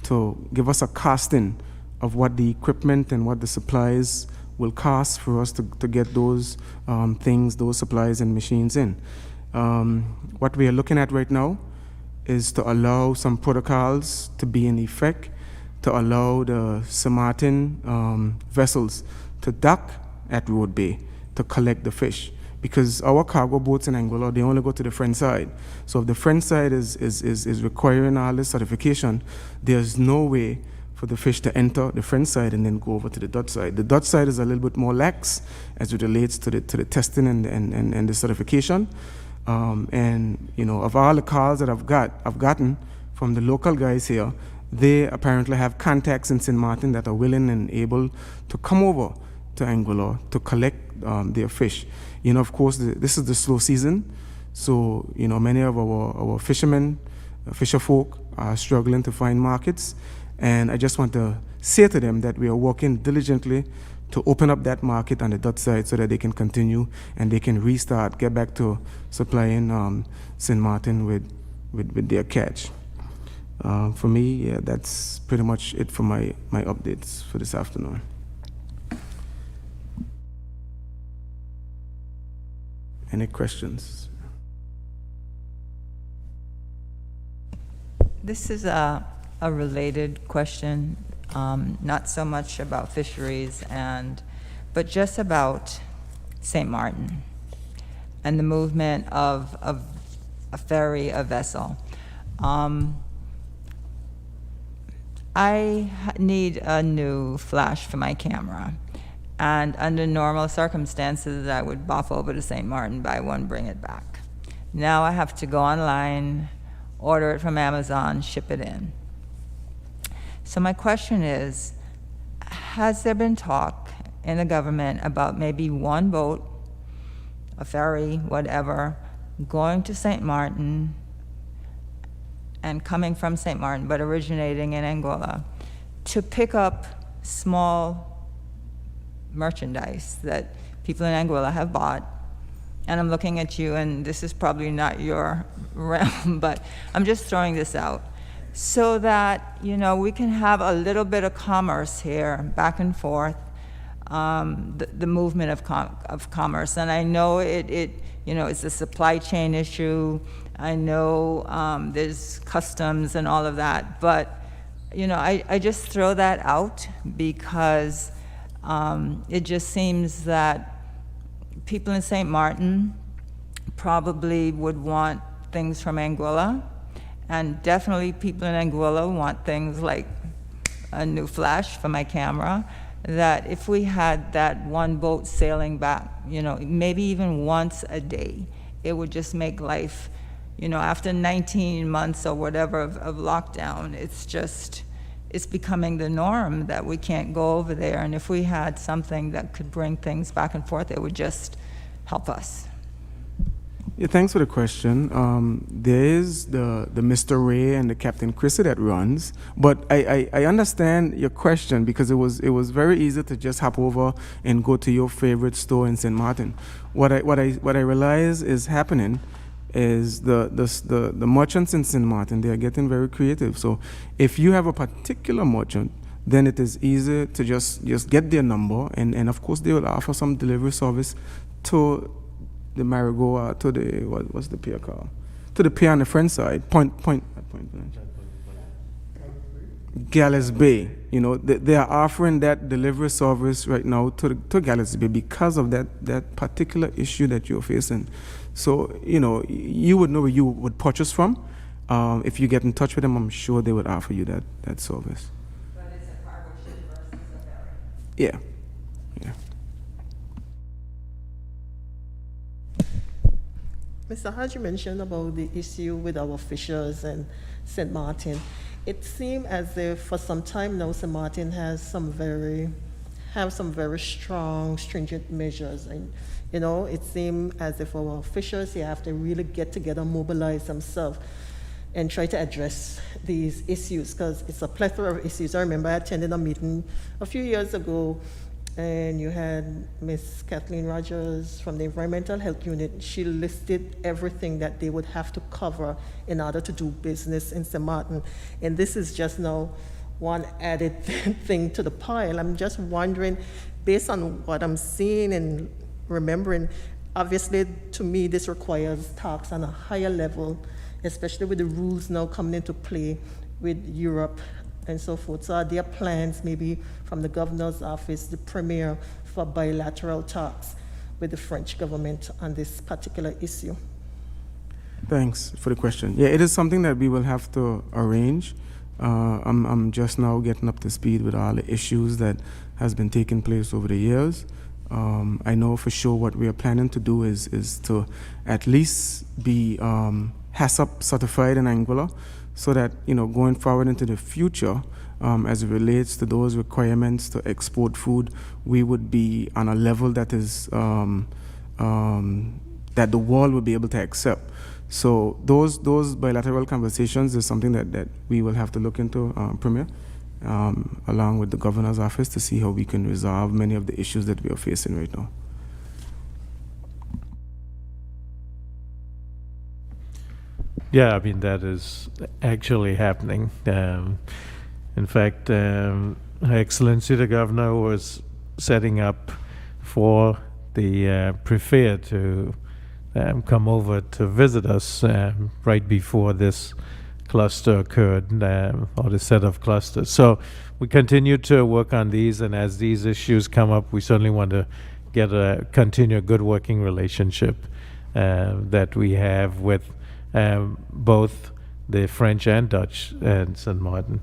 I: to give us a costing of what the equipment and what the supplies will cost for us to get those those supplies and machines in. What we are looking at right now is to allow some protocols to be in effect, to allow the St. Martin vessels to dock at Road Bay to collect the fish. Because our cargo boats in ANGUILLA, they only go to the French side. So if the French side is requiring all this certification, there's no way for the fish to enter the French side and then go over to the Dutch side. The Dutch side is a little bit more lax as it relates to the testing and the certification. Of all the calls that I've gotten from the local guys here, they apparently have contacts in St. Martin that are willing and able to come over to ANGUILLA to collect their fish. Of course, this is the slow season, so many of our fishermen, fisher folk are struggling to find markets, and I just want to say to them that we are working diligently to open up that market on the Dutch side so that they can continue and they can get back to supplying St. Martin with their catch. For me, yeah, that's pretty much it for my updates for this afternoon. Any questions?
E: This is a related question, not so much about fisheries but just about St. Martin and the movement of a ferry, a vessel. I need a new flash for my camera. And under normal circumstances, I would buff over to St. Martin, buy one, bring it back. Now I have to go online, order it from Amazon, ship it in. So my question is, has there been talk in the government about maybe one boat, a ferry, whatever, going to St. Martin and coming from St. Martin, but originating in Anguilla, to pick up small merchandise that people in Anguilla have bought? And I'm looking at you, and this is probably not your realm, but I'm just throwing this out, so that, you know, we can have a little bit of commerce here, back and forth, the movement of commerce. And I know it's a supply chain issue. I know there's customs and all of that, but, you know, I just throw that out because it just seems that people in St. Martin probably would want things from Anguilla, and definitely people in Anguilla want things like a new flash for my camera, that if we had that one boat sailing back, you know, maybe even once a day, it would just make life, you know, after 19 months or whatever of lockdown, it's becoming the norm that we can't go over there. And if we had something that could bring things back and forth, it would just help us.
I: Yeah, thanks for the question. There is the Mr. Ray and the Captain Chrissy that runs, but I understand your question, because it was very easy to just hop over and go to your favorite store in St. Martin. What I realize is happening is the merchants in St. Martin, they are getting very creative. So if you have a particular merchant, then it is easy to just get their number, and of course they will offer some delivery service to the Marigold, to the, what's the pier called? To the pier on the French side, Point Galles Bay. You know, they are offering that delivery service right now to Galles Bay because of that particular issue that you're facing. So, you know, you would know where you would purchase from. If you get in touch with them, I'm sure they would offer you that service.
E: But it's a cargo ship versus a ferry.
I: Yeah.
D: Mr. Hodge, you mentioned about the issue with our fishers and St. Martin. It seemed as if for some time now, St. Martin has some very strong, stringent measures. And, you know, it seemed as if our fishers, they have to really get together, mobilize themselves, and try to address these issues, because it's a plethora of issues. I remember I attended a meeting a few years ago, and you had Miss Kathleen Rogers from the Environmental Health Unit. She listed everything that they would have to cover in order to do business in St. Martin. And this is just now one added thing to the pile. I'm just wondering, based on what I'm seeing and remembering, obviously to me this requires talks on a higher level, especially with the rules now coming into play with Europe and so forth. So are there plans maybe from the governor's office, the premier, for bilateral talks with the French government on this particular issue?
I: Thanks for the question. Yeah, it is something that we will have to arrange. I'm just now getting up to speed with all the issues that has been taking place over the years. I know for sure what we are planning to do is to at least be HACCP certified in Anguilla, so that, you know, going forward into the future, as it relates to those requirements to export food, we would be on a level that is that the world would be able to accept. So those bilateral conversations is something that we will have to look into, Premier, along with the governor's office, to see how we can resolve many of the issues that we are facing right now.
A: Yeah, I mean, that is actually happening. In fact, Her Excellency the Governor was setting up for the Prefect to come over to visit us right before this cluster occurred, or the set of clusters. So we continue to work on these, and as these issues come up, we certainly want to continue a good working relationship that we have with both the French and Dutch and St. Martin,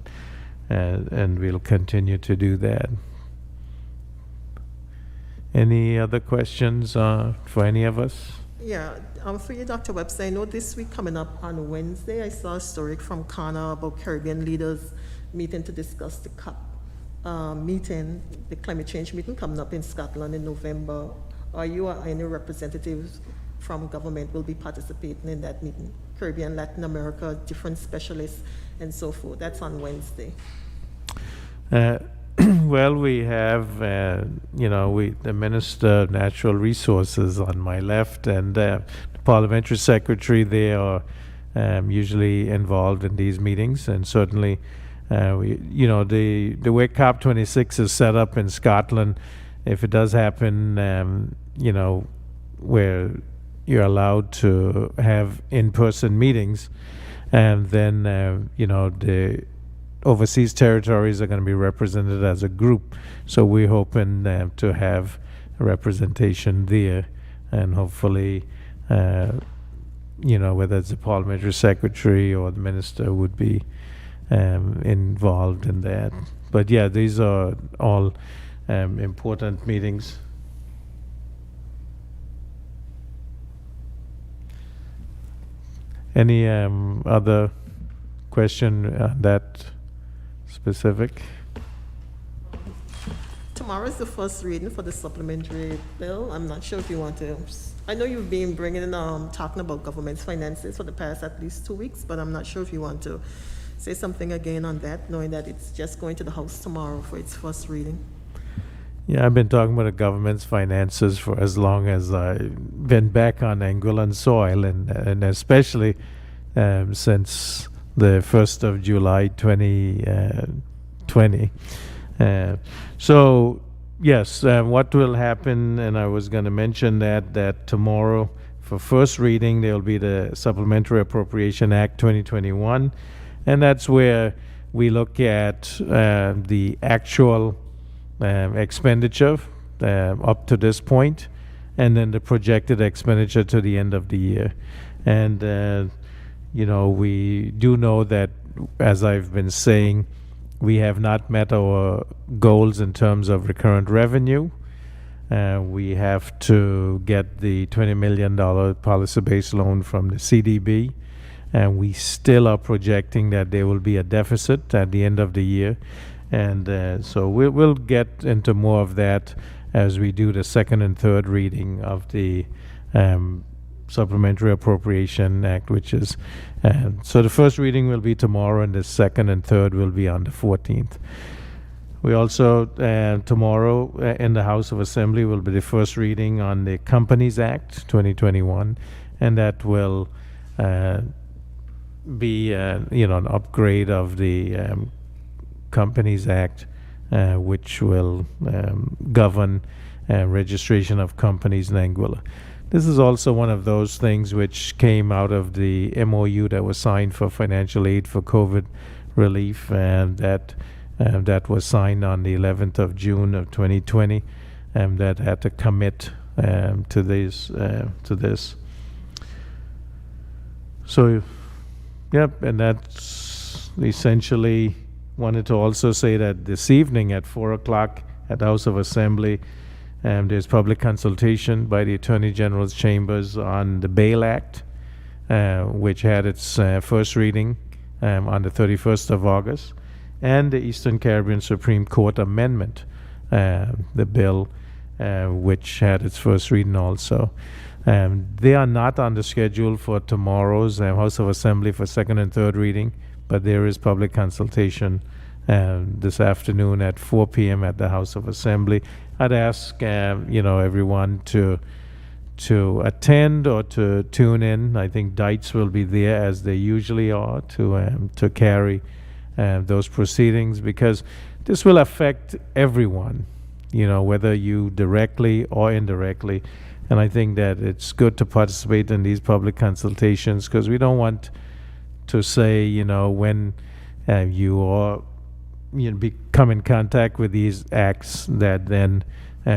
A: and we'll continue to do that. Any other questions for any of us?
D: Yeah, for you, Dr. Webster, I know this week coming up on Wednesday, I saw a story from Ghana about Caribbean leaders meeting to discuss the COP meeting, the climate change meeting coming up in Scotland in November. Are you or any representatives from government will be participating in that meeting? Caribbean, Latin America, different specialists, and so forth. That's on Wednesday.
A: Well, we have, the Minister of Natural Resources on my left and the Parliamentary Secretary. They are usually involved in these meetings, and certainly, the way COP26 is set up in Scotland, if it does happen, where you're allowed to have in-person meetings, and then, the overseas territories are going to be represented as a group. So we're hoping to have representation there, and hopefully, whether it's the Parliamentary Secretary or the Minister would be involved in that. But yeah, these are all important meetings. Any other question on that specific?
D: Tomorrow is the first reading for the supplementary bill. I'm not sure if you want to. I know you've been bringing talking about government's finances for the past at least 2 weeks, but I'm not sure if you want to say something again on that, knowing that it's just going to the House tomorrow for its first reading.
A: Yeah, I've been talking about the government's finances for as long as I've been back on Anguillan soil, and especially since the 1st of July 2020. So, yes, what will happen, and I was going to mention that tomorrow, for first reading, there will be the Supplementary Appropriation Act 2021, and that's where we look at the actual expenditure up to this point, and then the projected expenditure to the end of the year. And we do know that, as I've been saying, we have not met our goals in terms of recurrent revenue. We have to get the $20 million policy-based loan from the CDB, and we still are projecting that there will be a deficit at the end of the year. And so we'll get into more of that as we do the second and third reading of the Supplementary Appropriation Act, which is, so the first reading will be tomorrow, and the second and third will be on the 14th. We also, tomorrow in the House of Assembly will be the first reading on the Companies Act 2021, and that will be, an upgrade of the Companies Act, which will govern registration of companies in Anguilla. This is also one of those things which came out of the MOU that was signed for financial aid for COVID relief, and that was signed on the 11th of June of 2020, and that had to commit to this. So, yep, and that's essentially. Wanted to also say that this evening at 4 o'clock at the House of Assembly, there's public consultation by the Attorney General's Chambers on the Bail Act, which had its first reading on the 31st of August, and the Eastern Caribbean Supreme Court Amendment, the bill, which had its first reading also. They are not on the schedule for tomorrow's House of Assembly for second and third reading, but there is public consultation this afternoon at 4 p.m. at the House of Assembly. I'd ask everyone to attend or to tune in. I think Dites will be there, as they usually are, to carry those proceedings, because this will affect everyone, whether you directly or indirectly. And I think that it's good to participate in these public consultations, because we don't want to say, when you come in contact with these acts, that then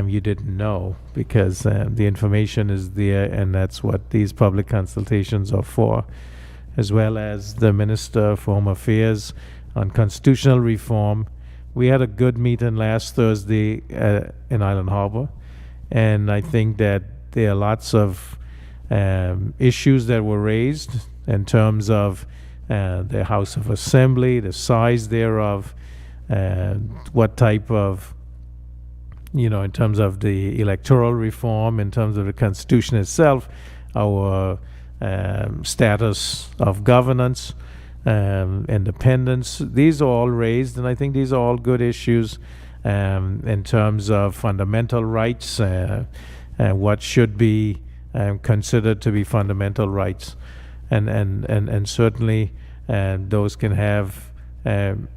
A: you didn't know, because the information is there, and that's what these public consultations are for, as well as the Minister for Home Affairs on constitutional reform. We had a good meeting last Thursday in Island Harbor, and I think that there are lots of issues that were raised in terms of the House of Assembly, the size thereof, what type of, in terms of the electoral reform, in terms of the Constitution itself, our status of governance, independence. These are all raised, and I think these are all good issues in terms of fundamental rights, what should be considered to be fundamental rights, and certainly those can have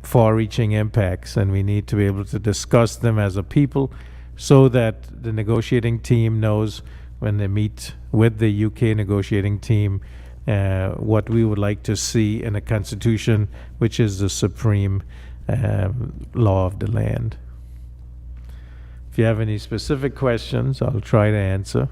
A: far-reaching impacts, and we need to be able to discuss them as a people, so that the negotiating team knows when they meet with the UK negotiating team what we would like to see in a constitution, which is the supreme law of the land. If you have any specific questions, I'll try to answer.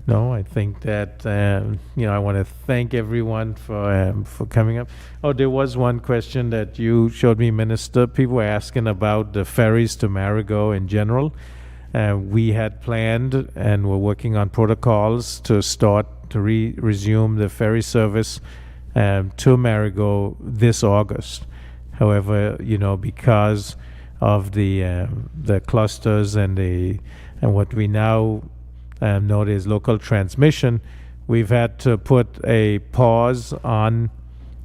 A: No, I think that I want to thank everyone for coming up. Oh, there was one question that you showed me, Minister. People were asking about the ferries to Marigot in general. We had planned and were working on protocols to start to resume the ferry service to Marigot this August. However, because of the clusters and what we now know is local transmission, we've had to put a pause on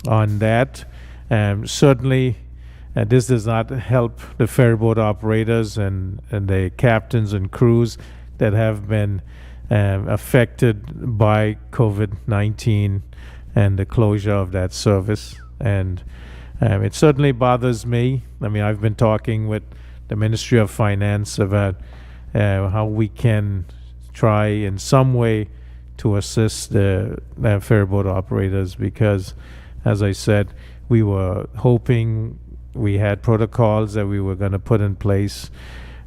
A: that. Certainly, this does not help the ferryboat operators and the captains and crews that have been affected by COVID-19 and the closure of that service. And it certainly bothers me. I mean, I've been talking with the Ministry of Finance about how we can try in some way to assist the ferryboat operators, because, as I said, we were hoping, we had protocols that we were going to put in place.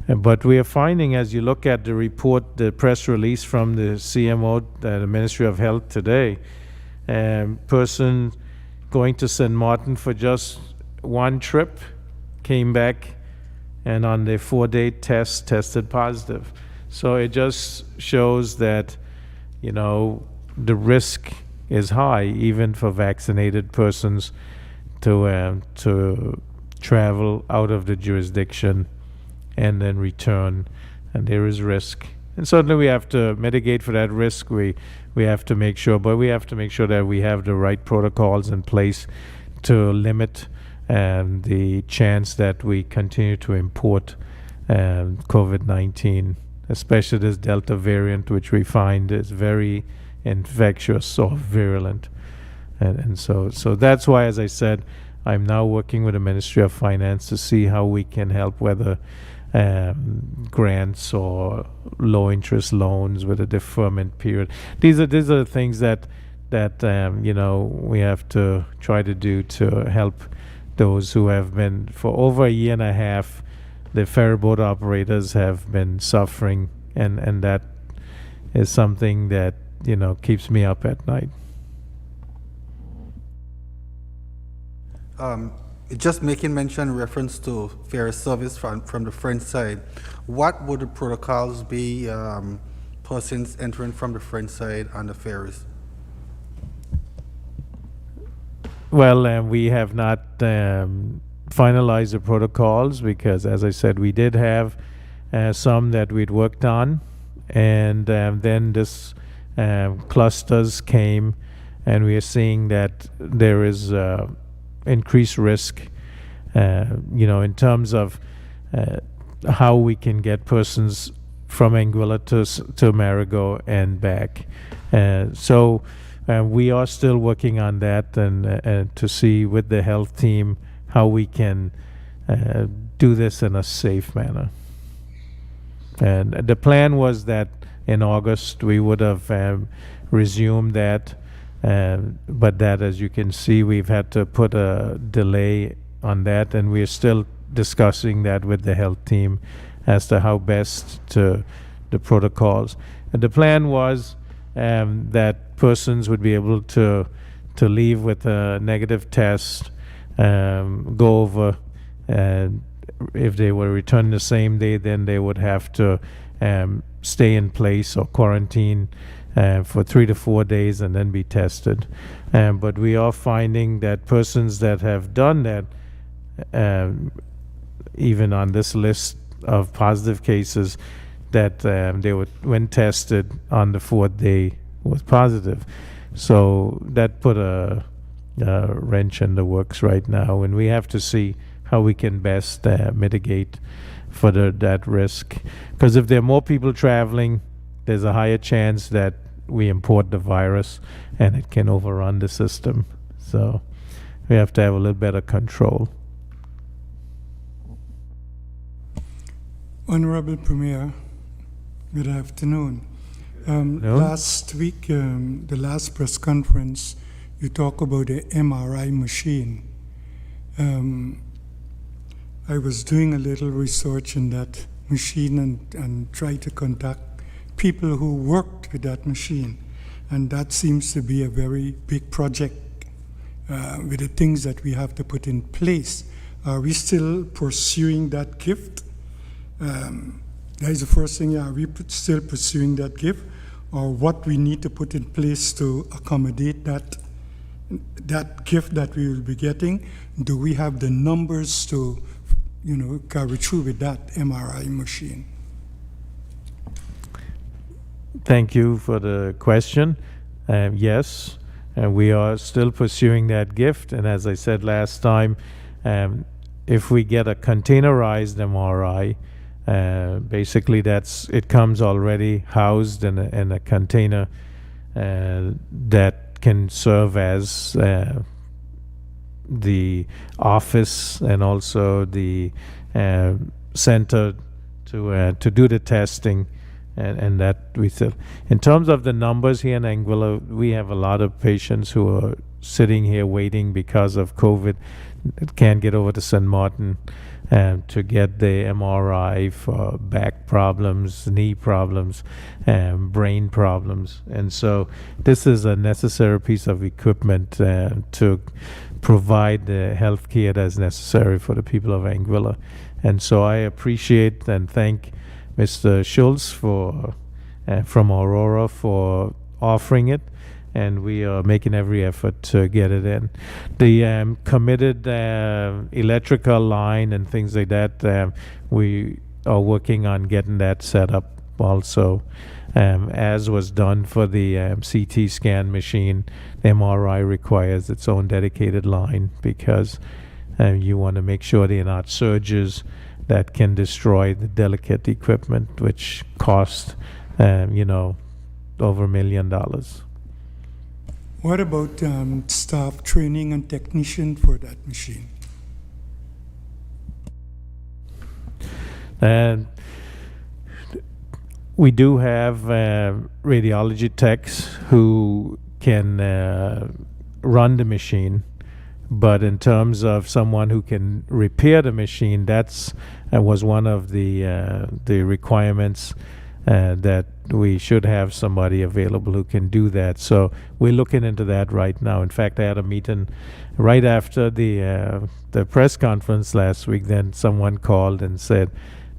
A: But we are finding, as you look at the report, the press release from the CMO, the Ministry of Health today, person going to St. Martin for just one trip came back and on their 4-day test tested positive. So it just shows that, the risk is high, even for vaccinated persons, to travel out of the jurisdiction and then return, and there is risk. And certainly we have to mitigate for that risk. We have to make sure, but we have to make sure that we have the right protocols in place to limit the chance that we continue to import COVID-19, especially this Delta variant, which we find is very infectious or virulent. And so that's why, as I said, I'm now working with the Ministry of Finance to see how we can help, whether grants or low-interest loans with a deferment period. These are the things that we have to try to do to help those who have been, for over a year and a half, the ferryboat operators have been suffering, and that is something that keeps me up at night.
F: Just making mention reference to ferry service from the French side, what would the protocols be, persons entering from the French side on the ferries?
A: Well, we have not finalized the protocols, because, as I said, we did have some that we'd worked on, and then this clusters came, and we are seeing that there is increased risk, in terms of how we can get persons from ANGUILLA to Marigot and back. So we are still working on that, and to see with the health team how we can do this in a safe manner. And the plan was that in August we would have resumed that. But that, as you can see, we've had to put a delay on that, and we're still discussing that with the health team as to how best to the protocols. And the plan was that persons would be able to leave with a negative test, go over, and if they were returned the same day, then they would have to stay in place or quarantine for 3 to 4 days and then be tested. But we are finding that persons that have done that, even on this list of positive cases, that they were, when tested on the 4th day, was positive. So that put a wrench in the works right now, and we have to see how we can best mitigate for that risk. Because if there are more people traveling, there's a higher chance that we import the virus and it can overrun the system. So we have to have a little better control.
J: Honourable Premier, good afternoon. Last week, the last press conference, you talked about the MRI machine. I was doing a little research in that machine and tried to contact people who worked with that machine. And that seems to be a very big project with the things that we have to put in place. Are we still pursuing that gift? That is the first thing. Are we still pursuing that gift? Or what we need to put in place to accommodate that gift that we will be getting? Do we have the numbers to carry through with that MRI machine?
A: Thank you for the question. Yes, we are still pursuing that gift. And as I said last time, if we get a containerized MRI, basically it comes already housed in a container that can serve as the office and also the center to do the testing, and that we still. In terms of the numbers here in Anguilla, we have a lot of patients who are sitting here waiting because of COVID, can't get over to St. Martin to get the MRI for back problems, knee problems, brain problems. And so this is a necessary piece of equipment to provide the health care that's necessary for the people of Anguilla. And so I appreciate and thank Mr. Schultz from Aurora for offering it, and we are making every effort to get it in. The committed electrical line and things like that, we are working on getting that set up also. As was done for the CT scan machine, the MRI requires its own dedicated line because you want to make sure they're not surges that can destroy the delicate equipment, which cost, over $1 million.
J: What about staff training and technician for that machine?
A: And we do have radiology techs who can run the machine, but in terms of someone who can repair the machine, that's was one of the requirements that we should have somebody available who can do that. So we're looking into that right now. In fact, I had a meeting right after the press conference last week. Then someone called and said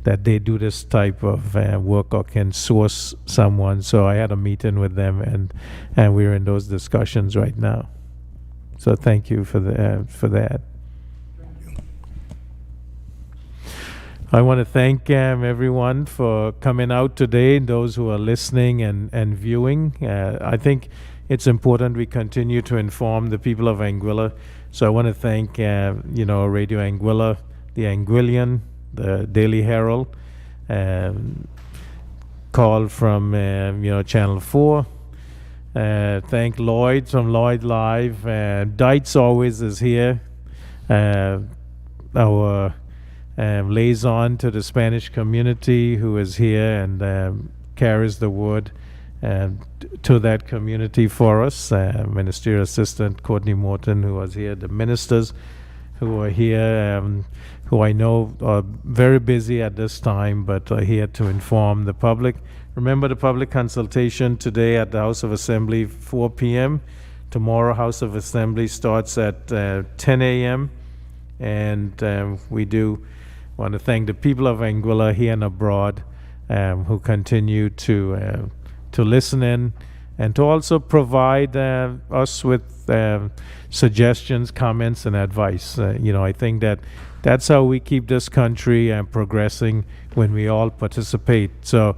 A: that they do this type of work or can source someone. So I had a meeting with them, and we're in those discussions right now. So thank you for that. I want to thank everyone for coming out today, those who are listening and viewing. I think it's important we continue to inform the people of Anguilla. So I want to thank, Radio Anguilla, the Anguillian, the Daily Herald, call from, Channel 4. Thank Lloyd from Lloyd Live. Dites always is here. Our liaison to the Spanish community who is here and carries the word to that community for us. Ministerial Assistant Courtney Morton, who was here, the ministers who are here, who I know are very busy at this time, but are here to inform the public. Remember the public consultation today at the House of Assembly, 4 p.m. Tomorrow, House of Assembly starts at 10 a.m. And we do want to thank the people of Anguilla here and abroad who continue to listen in and to also provide us with suggestions, comments, and advice. I think that's how we keep this country progressing when we all participate. So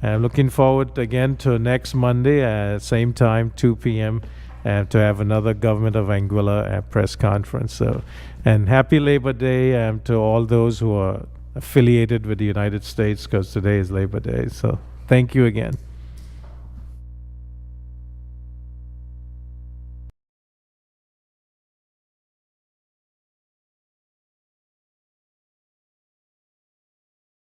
A: looking forward again to next Monday, same time, 2 p.m., to have another Government of Anguilla press conference. So, and happy Labor Day to all those who are affiliated with the United States, because today is Labor Day. So thank you again.